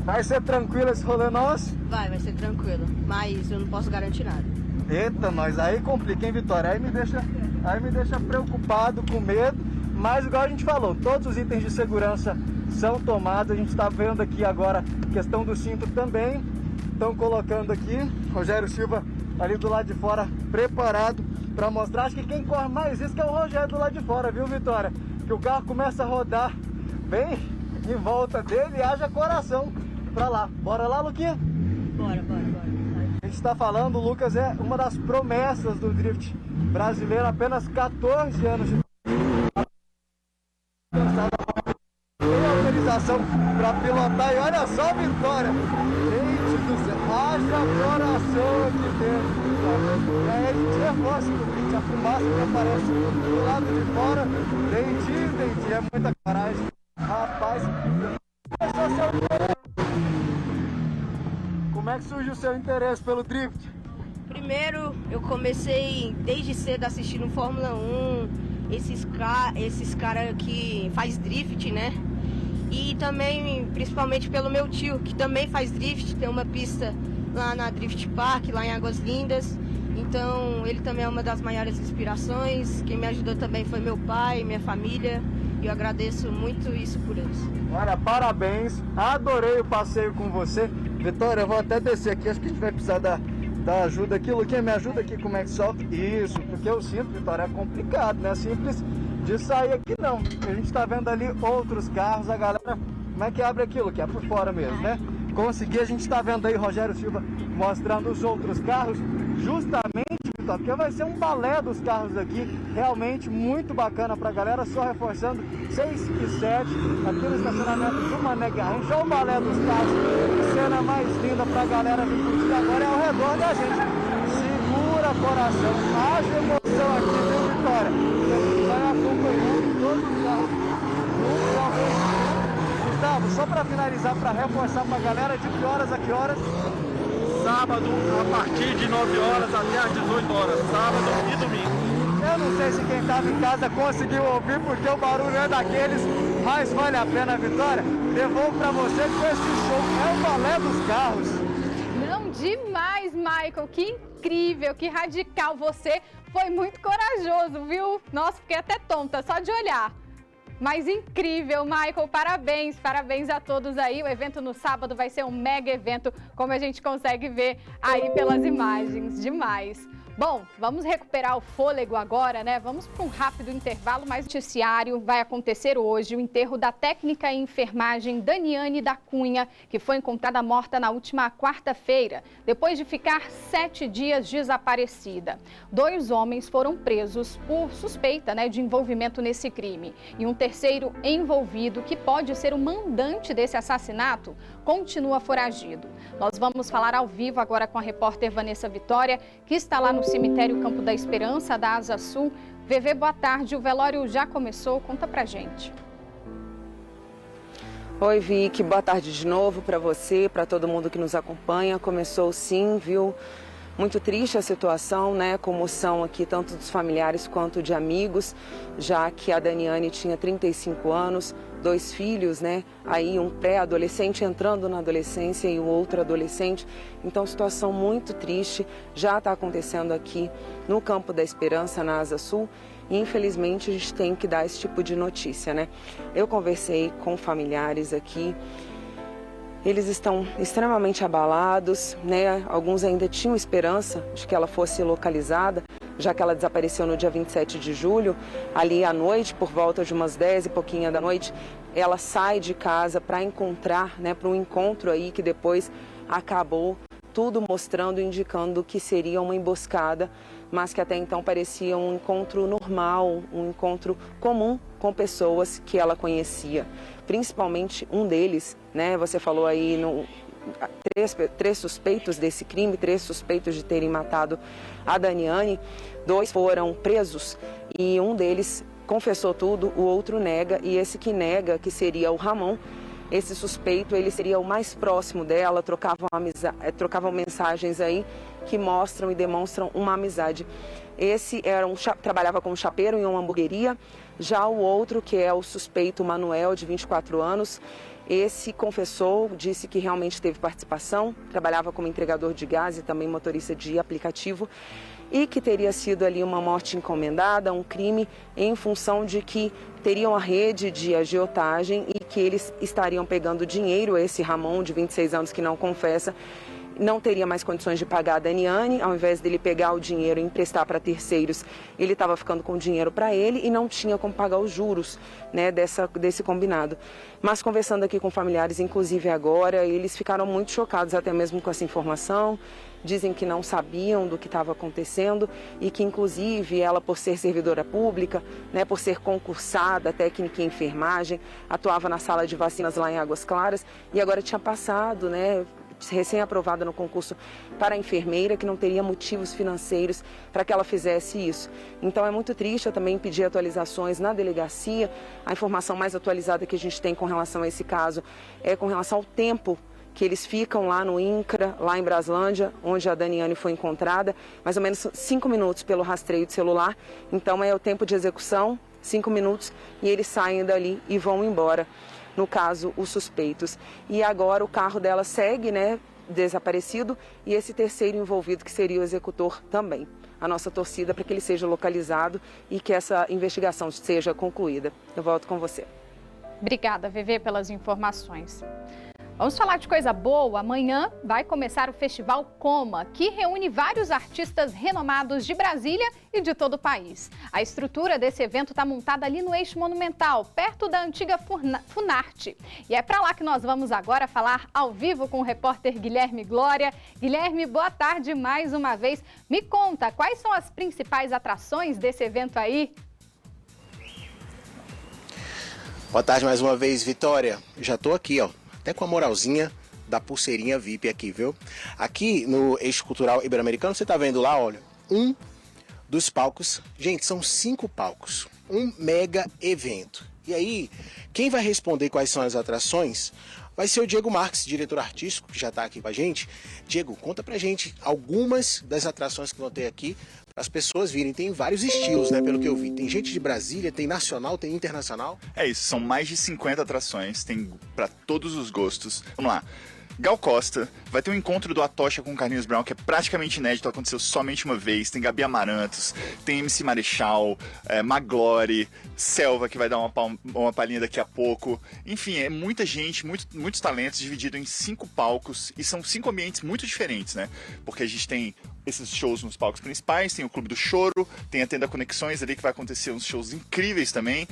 Vai ser tranquilo esse rolê nosso? Vai ser tranquilo, mas eu não posso garantir nada. Eita, nós aí complica, hein, Vitória? Aí me deixa preocupado, com medo, mas igual a gente falou, todos os itens de segurança são tomados. A gente tá vendo aqui agora a questão do cinto também. Estão colocando aqui, Rogério Silva ali do lado de fora, preparado para mostrar. Acho que quem corre mais isso que é o Rogério do lado de fora, viu, Vitória? Que o carro começa a rodar bem em volta dele e haja coração pra lá. Bora lá, Luquinha? Bora. A gente tá falando, o Lucas é uma das promessas do drift brasileiro, apenas 14 anos de autorização para pilotar. E olha só a Vitória, gente do céu, haja coração aqui dentro. E aí a gente reforça o drift, a fumaça que aparece do lado de fora. Entendi, é muita coragem, rapaz. Como é que surgiu o seu interesse pelo drift? Primeiro, eu comecei desde cedo assistindo Fórmula 1, esses caras que faz drift, né? E também, principalmente pelo meu tio, que também faz drift, tem uma pista lá na Drift Park, lá em Águas Lindas. Então, ele também é uma das maiores inspirações. Quem me ajudou também foi meu pai, minha família. E eu agradeço muito isso por eles. Olha, parabéns. Adorei o passeio com você. Vitória, eu vou até descer aqui. Acho que a gente vai precisar da ajuda aqui. Luquinha, me ajuda aqui como é que solta. Isso, porque eu sinto, Vitória, é complicado, não é simples de sair aqui não. A gente tá vendo ali outros carros, a galera, como é que abre aquilo? Que é por fora mesmo, né? Consegui, a gente tá vendo aí Rogério Silva mostrando os outros carros, justamente, Vitória, porque vai ser um balé dos carros aqui, realmente muito bacana pra galera, só reforçando, 6 e 7, aqui no estacionamento do Mané Garrincha, olha o balé dos carros, cena mais linda pra galera vir curtir agora é ao redor da gente. Segura coração, haja emoção aqui, viu, Vitória? Vai acompanhando todos os carros. Gustavo, só para finalizar, para reforçar para a galera, de que horas a que horas? Sábado, a partir de 9 horas até às 18 horas, sábado e domingo. Eu não sei se quem estava em casa conseguiu ouvir, porque o barulho é daqueles, mas vale a pena, Vitória. Devolvo para você que esse show é o balé dos carros. Não, demais, Michael, que incrível, que radical, você foi muito corajoso, viu? Nossa, fiquei até tonta só de olhar. Mas incrível, Michael, parabéns a todos aí. O evento no sábado vai ser um mega evento, como a gente consegue ver aí pelas imagens, demais. Bom, vamos recuperar o fôlego agora, né? Vamos para um rápido intervalo, mas o noticiário vai acontecer hoje, o enterro da técnica em enfermagem Daniane da Cunha, que foi encontrada morta na última quarta-feira, depois de ficar 7 dias desaparecida. 2 homens foram presos por suspeita, né, de envolvimento nesse crime. E um terceiro envolvido, que pode ser o mandante desse assassinato, continua foragido. Nós vamos falar ao vivo agora com a repórter Vanessa Vitória, que está lá no cemitério Campo da Esperança, da Asa Sul. VV, boa tarde. O velório já começou. Conta pra gente. Oi, Vicky. Boa tarde de novo para você, para todo mundo que nos acompanha. Começou sim, viu? Muito triste a situação, né? Comoção aqui, tanto dos familiares quanto de amigos, já que a Daniane tinha 35 anos, 2 filhos, né? Aí um pré-adolescente entrando na adolescência e o outro adolescente. Então, situação muito triste já está acontecendo aqui no Campo da Esperança, na Asa Sul. E, infelizmente, a gente tem que dar esse tipo de notícia, né? Eu conversei com familiares aqui. Eles estão extremamente abalados, né? Alguns ainda tinham esperança de que ela fosse localizada, já que ela desapareceu no dia 27 de julho, ali à noite, por volta de umas 10 e pouquinho da noite, ela sai de casa para encontrar, né, para um encontro aí que depois acabou tudo mostrando, indicando que seria uma emboscada mas que até então parecia um encontro normal, um encontro comum com pessoas que ela conhecia. Principalmente um deles, né? Você falou aí três suspeitos desse crime, 3 suspeitos de terem matado a Daniane. 2 foram presos e um deles confessou tudo, o outro nega, e esse que nega, que seria o Ramon, esse suspeito, ele seria o mais próximo dela, trocavam mensagens aí que mostram e demonstram uma amizade. Esse trabalhava como chapeiro em uma hamburgueria, já o outro, que é o suspeito Manuel, de 24 anos, esse confessou, disse que realmente teve participação, trabalhava como entregador de gás e também motorista de aplicativo, e que teria sido ali uma morte encomendada, um crime em função de que teriam a rede de agiotagem e que eles estariam pegando dinheiro. Esse Ramon, de 26 anos, que não confessa, não teria mais condições de pagar a Daniane. Ao invés dele pegar o dinheiro e emprestar para terceiros, ele estava ficando com o dinheiro para ele e não tinha como pagar os juros, né, desse combinado. Mas conversando aqui com familiares, inclusive agora, eles ficaram muito chocados até mesmo com essa informação. Dizem que não sabiam do que estava acontecendo e que, inclusive, ela, por ser servidora pública, né, por ser concursada, técnica em enfermagem, atuava na sala de vacinas lá em Águas Claras e agora tinha passado, né, recém-aprovada no concurso para enfermeira, que não teria motivos financeiros para que ela fizesse isso. Então é muito triste. Eu também pedi atualizações na delegacia. A informação mais atualizada que a gente tem com relação a esse caso é com relação ao tempo que eles ficam lá no INCRA, lá em Braslândia, onde a Daniane foi encontrada, mais ou menos 5 minutos pelo rastreio de celular. Então é o tempo de execução, 5 minutos, e eles saem dali e vão embora, no caso, os suspeitos. E agora o carro dela segue, né, desaparecido, e esse terceiro envolvido, que seria o executor também. A nossa torcida para que ele seja localizado e que essa investigação seja concluída. Eu volto com você. Obrigada, VV, pelas informações. Vamos falar de coisa boa. Amanhã vai começar o Festival Coma, que reúne vários artistas renomados de Brasília e de todo o país. A estrutura desse evento está montada ali no Eixo Monumental, perto da antiga Funarte. E é para lá que nós vamos agora falar ao vivo com o repórter Guilherme Glória. Guilherme, boa tarde mais uma vez. Me conta, quais são as principais atrações desse evento aí? Boa tarde mais uma vez, Vitória. Já estou aqui, ó. Até com a moralzinha da pulseirinha VIP aqui, viu? Aqui no Eixo Cultural Ibero-Americano, você tá vendo lá, olha, um dos palcos. Gente, são 5 palcos. Um mega evento. E aí, quem vai responder quais são as atrações vai ser o Diego Marques, diretor artístico, que já tá aqui com a gente. Diego, conta pra gente algumas das atrações que vão ter aqui, para as pessoas virem. Tem vários estilos, né, pelo que eu vi. Tem gente de Brasília, tem nacional, tem internacional. É isso, são mais de 50 atrações, tem para todos os gostos. Vamos lá. Gal Costa, vai ter um encontro do Atocha com o Carlinhos Brown, que é praticamente inédito, aconteceu somente uma vez. Tem Gabi Amarantos, tem MC Marechal, Maglore, Selva, que vai dar uma palhinha daqui a pouco. Enfim, é muita gente, muitos talentos, dividido em 5 palcos, e são 5 ambientes muito diferentes, né? Porque a gente tem esses shows nos palcos principais, tem o Clube do Choro, tem a Tenda Conexões ali, que vai acontecer uns shows incríveis também.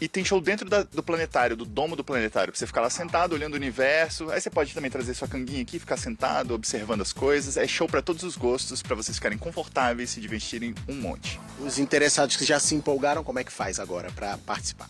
E tem show dentro do planetário, do domo do planetário, pra você ficar lá sentado, olhando o universo. Aí você pode também trazer sua canguinha aqui, ficar sentado, observando as coisas. É show pra todos os gostos, pra vocês ficarem confortáveis e se divertirem um monte. Os interessados que já se empolgaram, como é que faz agora pra participar?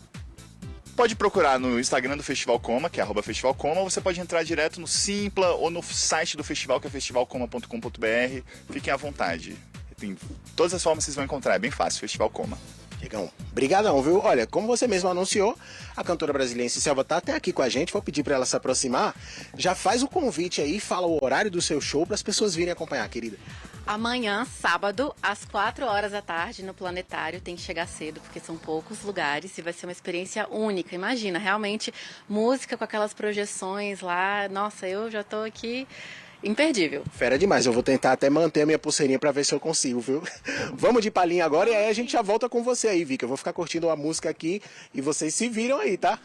Pode procurar no Instagram do Festival Coma, que é @festivalcoma, ou você pode entrar direto no Simpla ou no site do festival, que é festivalcoma.com.br. Fiquem à vontade. Tem todas as formas que vocês vão encontrar, é bem fácil, Festival Coma. Diegão, brigadão, viu? Olha, como você mesmo anunciou, a cantora brasiliense Selva tá até aqui com a gente. Vou pedir para ela se aproximar. Já faz o convite aí, fala o horário do seu show para as pessoas virem acompanhar, querida. Amanhã, sábado, às 4 horas da tarde, no Planetário. Tem que chegar cedo, porque são poucos lugares e vai ser uma experiência única. Imagina, realmente, música com aquelas projeções lá. Nossa, eu já tô aqui... imperdível. Fera demais, eu vou tentar até manter a minha pulseirinha pra ver se eu consigo, viu? Vamos de palhinha agora e aí a gente já volta com você aí, Vika. Eu vou ficar curtindo a música aqui e vocês se viram aí, tá?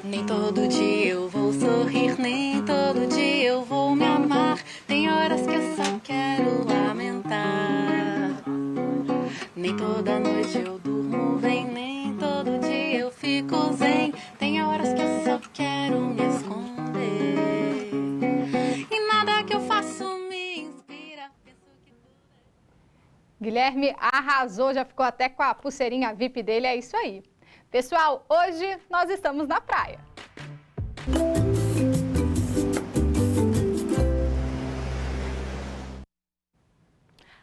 Nem todo dia eu vou sorrir, nem todo dia eu vou me amar. Tem horas que eu só quero lamentar. Nem toda noite eu durmo bem, nem todo dia eu fico zen. Tem horas que eu só quero Guilherme arrasou, já ficou até com a pulseirinha VIP dele, é isso aí. Pessoal, hoje nós estamos na praia.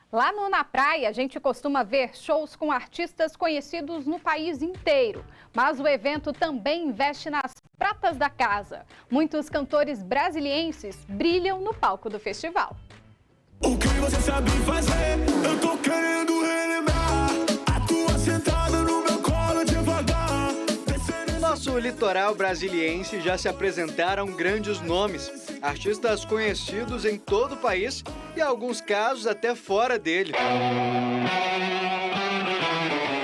Lá Na Praia, a gente costuma ver shows com artistas conhecidos no país inteiro. Mas o evento também investe nas pratas da casa. Muitos cantores brasilienses brilham no palco do festival. O que você sabe fazer? Eu tô querendo relembrar a tua sentada no meu colo devagar. No nosso litoral brasiliense já se apresentaram grandes nomes, artistas conhecidos em todo o país e, em alguns casos, até fora dele.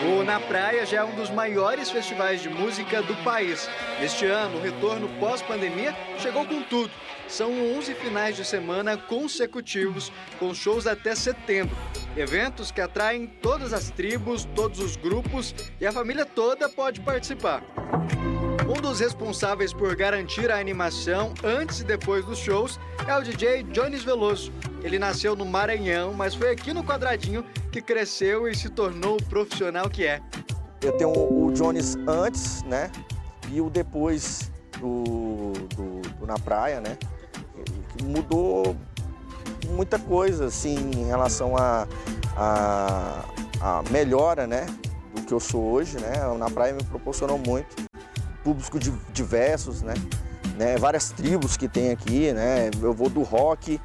O Na Praia já é um dos maiores festivais de música do país. Este ano, o retorno pós-pandemia chegou com tudo. São 11 finais de semana consecutivos, com shows até setembro. Eventos que atraem todas as tribos, todos os grupos e a família toda pode participar. Um dos responsáveis por garantir a animação antes e depois dos shows é o DJ Jones Veloso. Ele nasceu no Maranhão, mas foi aqui no Quadradinho que cresceu e se tornou o profissional que é. Eu tenho o Jones antes, né, e o depois do Na Praia, né, que mudou muita coisa, assim, em relação à melhora, né, do que eu sou hoje, né. Na Praia me proporcionou muito, públicos diversos, né, várias tribos que tem aqui, né, eu vou do rock,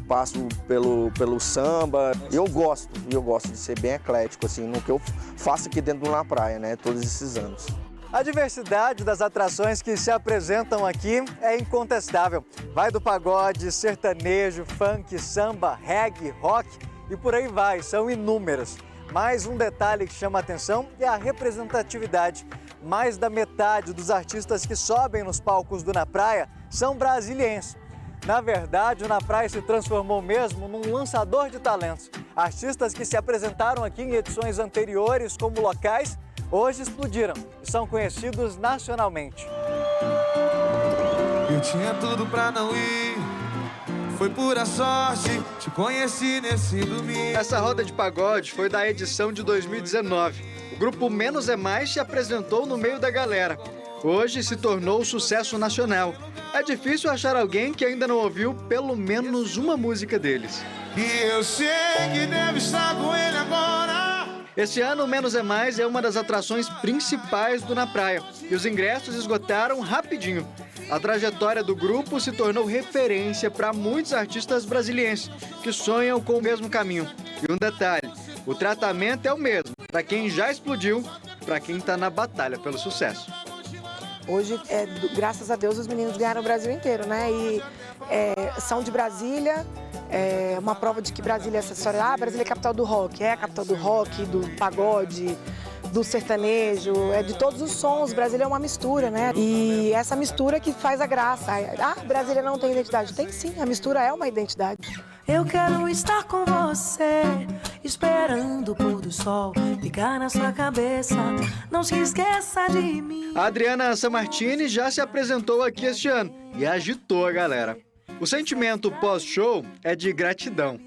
passo pelo samba. Eu gosto de ser bem eclético, assim, no que eu faço aqui dentro do Na Praia, né, todos esses anos. A diversidade das atrações que se apresentam aqui é incontestável. Vai do pagode, sertanejo, funk, samba, reggae, rock e por aí vai, são inúmeros. Mais um detalhe que chama a atenção é a representatividade. Mais da metade dos artistas que sobem nos palcos do Na Praia são brasilienses. Na verdade, o Na Praia se transformou mesmo num lançador de talentos. Artistas que se apresentaram aqui em edições anteriores como locais, hoje explodiram e são conhecidos nacionalmente. Eu tinha tudo pra não ir, foi pura sorte, te conheci nesse domingo. Essa roda de pagode foi da edição de 2019. O grupo Menos é Mais se apresentou no meio da galera. Hoje se tornou sucesso nacional. É difícil achar alguém que ainda não ouviu pelo menos uma música deles. E eu sei que deve estar com ele agora. Esse ano, o Menos é Mais é uma das atrações principais do Na Praia. E os ingressos esgotaram rapidinho. A trajetória do grupo se tornou referência para muitos artistas brasilienses que sonham com o mesmo caminho. E um detalhe, o tratamento é o mesmo, para quem já explodiu, para quem está na batalha pelo sucesso. Hoje, graças a Deus, os meninos ganharam o Brasil inteiro, né? E são de Brasília, uma prova de que Brasília é essa história. Brasília é a capital do rock, é a capital do rock, do pagode, do sertanejo, de todos os sons. Brasília é uma mistura, né? E essa mistura que faz a graça. Brasília não tem identidade. Tem sim, a mistura é uma identidade. Eu quero estar com você, esperando o pôr do sol ficar na sua cabeça, não se esqueça de mim. A Adriana Sammartini já se apresentou aqui este ano e agitou a galera. O sentimento pós-show é de gratidão.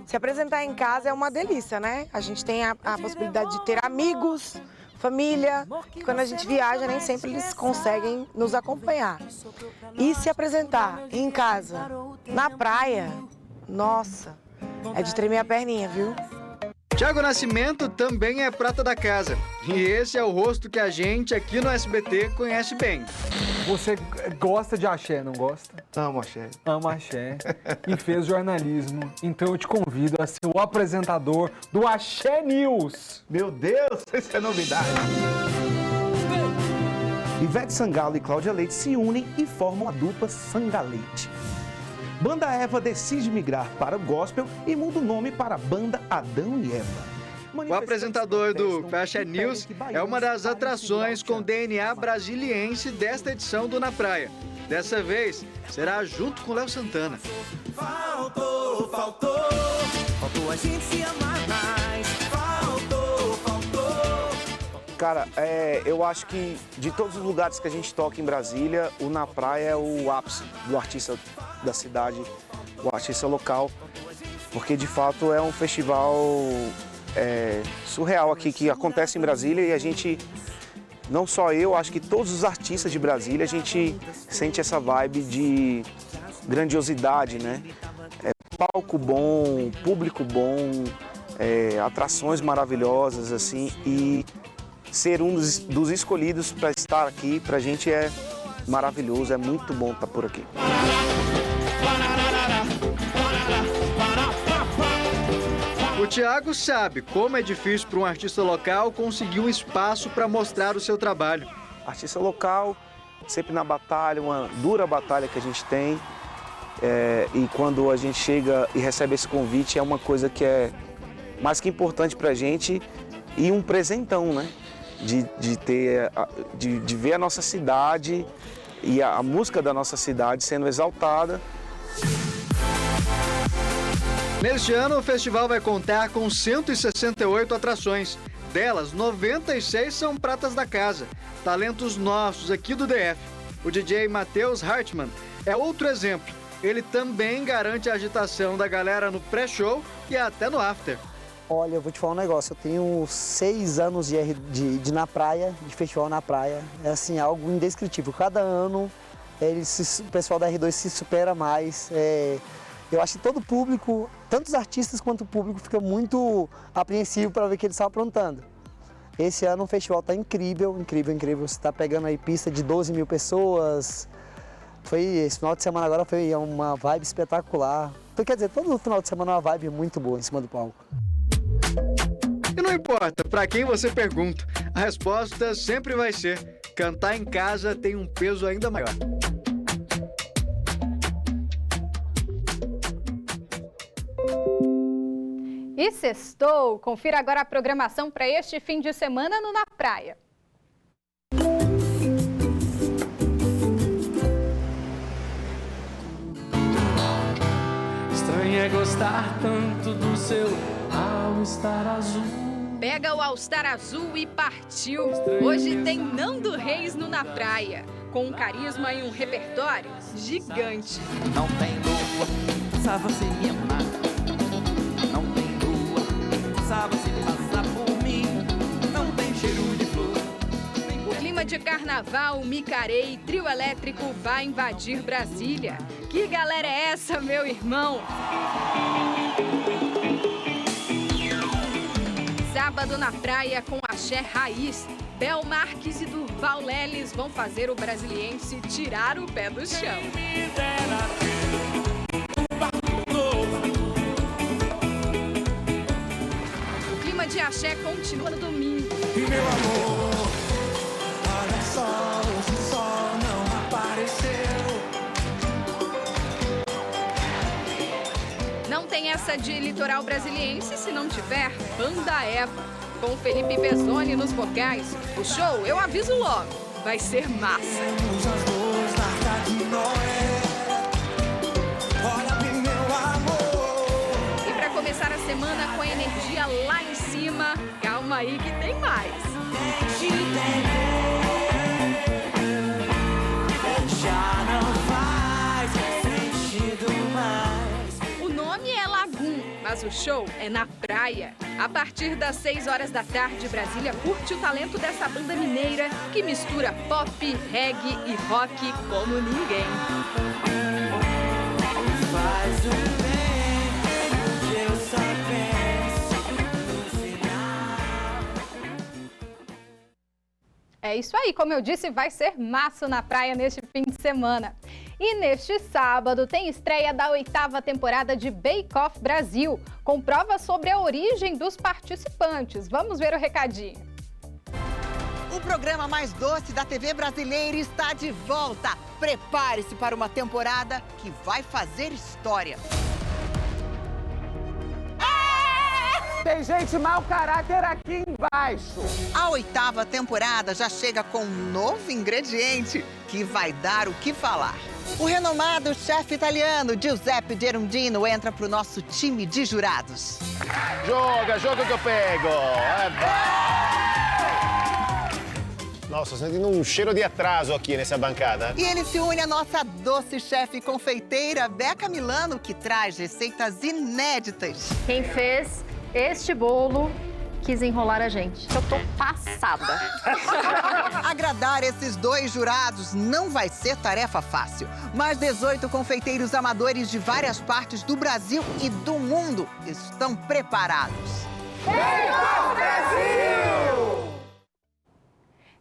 Se apresentar em casa é uma delícia, né? A gente tem a possibilidade de ter amigos, família, que quando a gente viaja nem sempre eles conseguem nos acompanhar. E se apresentar em casa, na praia, nossa, é de tremer a perninha, viu? Thiago Nascimento também é prata da casa. E esse é o rosto que a gente aqui no SBT conhece bem. Você gosta de axé, não gosta? Amo axé. Ama axé. E fez jornalismo. Então eu te convido a ser o apresentador do Axé News. Meu Deus, isso é novidade. Ivete Sangalo e Cláudia Leite se unem e formam a dupla Sangaleite. Banda Eva decide migrar para o gospel e muda o nome para Banda Adão e Eva. O apresentador do Axé News é uma das atrações com DNA brasiliense desta edição do Na Praia. Dessa vez, será junto com Léo Santana. Faltou a gente se amar mais. Faltou. Cara, eu acho que de todos os lugares que a gente toca em Brasília, o Na Praia é o ápice do artista da cidade, o artista local. porque de fato é um festival surreal aqui que acontece em Brasília e a gente, não só eu, acho que todos os artistas de Brasília, a gente sente essa vibe de grandiosidade, né? Palco bom, público bom, atrações maravilhosas, assim, e ser um dos escolhidos para estar aqui, pra gente é maravilhoso, é muito bom estar por aqui. O Thiago sabe como é difícil para um artista local conseguir um espaço para mostrar o seu trabalho. Artista local, sempre na batalha, uma dura batalha que a gente tem. E quando a gente chega e recebe esse convite, é uma coisa que é mais que importante para a gente e um presentão, né? De ver a nossa cidade e a música da nossa cidade sendo exaltada. Neste ano, o festival vai contar com 168 atrações. Delas, 96 são pratas da casa, talentos nossos aqui do DF. O DJ Matheus Hartmann é outro exemplo. Ele também garante a agitação da galera no pré-show e até no after. Olha, eu vou te falar um negócio, eu tenho 6 anos de na praia, de festival na praia. É assim, algo indescritível. Cada ano o pessoal da R2 se supera mais. Eu acho que todo o público, tanto os artistas quanto o público, fica muito apreensivo para ver o que eles estão aprontando. Esse ano o festival está incrível, incrível, incrível. Você está pegando aí pista de 12 mil pessoas. Esse final de semana agora foi uma vibe espetacular. Quer dizer, todo final de semana é uma vibe muito boa em cima do palco. E não importa para quem você pergunta, a resposta sempre vai ser: cantar em casa tem um peso ainda maior. E sextou! Confira agora a programação para este fim de semana no Na Praia. Estranho é gostar tanto do seu All-Star azul. Pega o All-Star azul e partiu! Hoje tem Nando Reis no Na Praia, com um carisma e um repertório gigante. Não tem lua, só você me amar. Não tem lua, só você passar por mim. Não tem cheiro de flor. O clima de carnaval, Micarei e Trio Elétrico vai invadir Brasília. Que galera é essa, meu irmão? Sábado na praia com axé raiz. Bel Marques e Durval Leles vão fazer o brasiliense tirar o pé do chão. O clima de axé continua no domingo. E meu amor, olha só, o sol não apareceu. Não tem essa de litoral brasiliense se não tiver Banda Eva. Com Felipe Pezzoni nos vocais. O show, eu aviso logo, vai ser massa. E para começar a semana com a energia lá em cima, calma aí que tem mais. Já não faz sentido mais. O nome é Lagoon, mas o show é na praia. A partir das 6 horas da tarde, Brasília curte o talento dessa banda mineira que mistura pop, reggae e rock como ninguém. Faz o bem, eu só penso no final. É isso aí, como eu disse, vai ser massa na praia neste fim de semana. E neste sábado tem estreia da 8ª temporada de Bake Off Brasil, com provas sobre a origem dos participantes. Vamos ver o recadinho. O programa mais doce da TV brasileira está de volta. Prepare-se para uma temporada que vai fazer história. Tem gente mau caráter aqui embaixo. A 8ª temporada já chega com um novo ingrediente que vai dar o que falar. O renomado chefe italiano Giuseppe Gerundino entra para o nosso time de jurados. Joga que eu pego! Nossa, tô sentindo um cheiro de atraso aqui nessa bancada. E ele se une à nossa doce chefe confeiteira, Beca Milano, que traz receitas inéditas. Quem fez este bolo quis enrolar a gente. Eu tô passada. Agradar esses dois jurados não vai ser tarefa fácil, mas 18 confeiteiros amadores de várias partes do Brasil e do mundo estão preparados.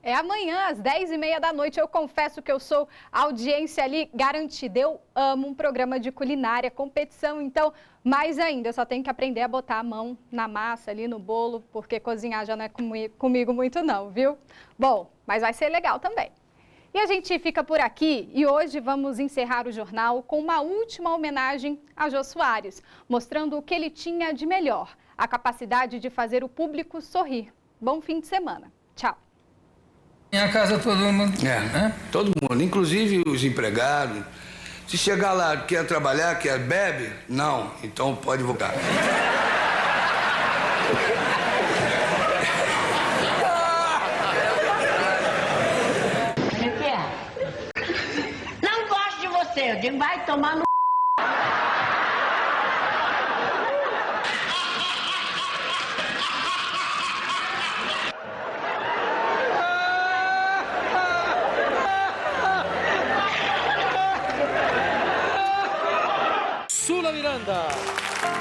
É amanhã, às 10h30 da noite. Eu confesso que eu sou audiência ali garantida. Eu amo um programa de culinária, competição, então, mais ainda, eu só tenho que aprender a botar a mão na massa ali no bolo, porque cozinhar já não é comigo muito não, viu? Bom, mas vai ser legal também. E a gente fica por aqui e hoje vamos encerrar o jornal com uma última homenagem a Jô Soares, mostrando o que ele tinha de melhor, a capacidade de fazer o público sorrir. Bom fim de semana. Tchau. Minha casa todo mundo quer, né? Todo mundo, inclusive os empregados. Se chegar lá, quer trabalhar, quer bebe, não, então pode voltar. Não gosto de você, eu digo, vai tomar no... Sula Miranda,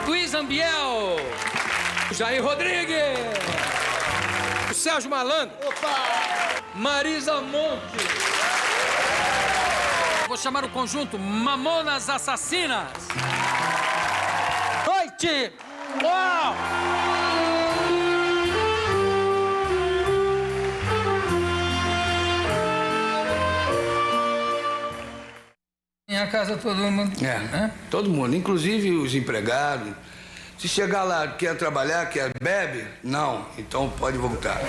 Luiz Ambiel, Jair Rodrigues, Sérgio Malandro, Marisa Monte. Vou chamar o conjunto Mamonas Assassinas. Noite! Uau! Minha casa todo mundo quer, né? Todo mundo, inclusive os empregados. Se chegar lá, quer trabalhar, quer bebe, não, então pode voltar.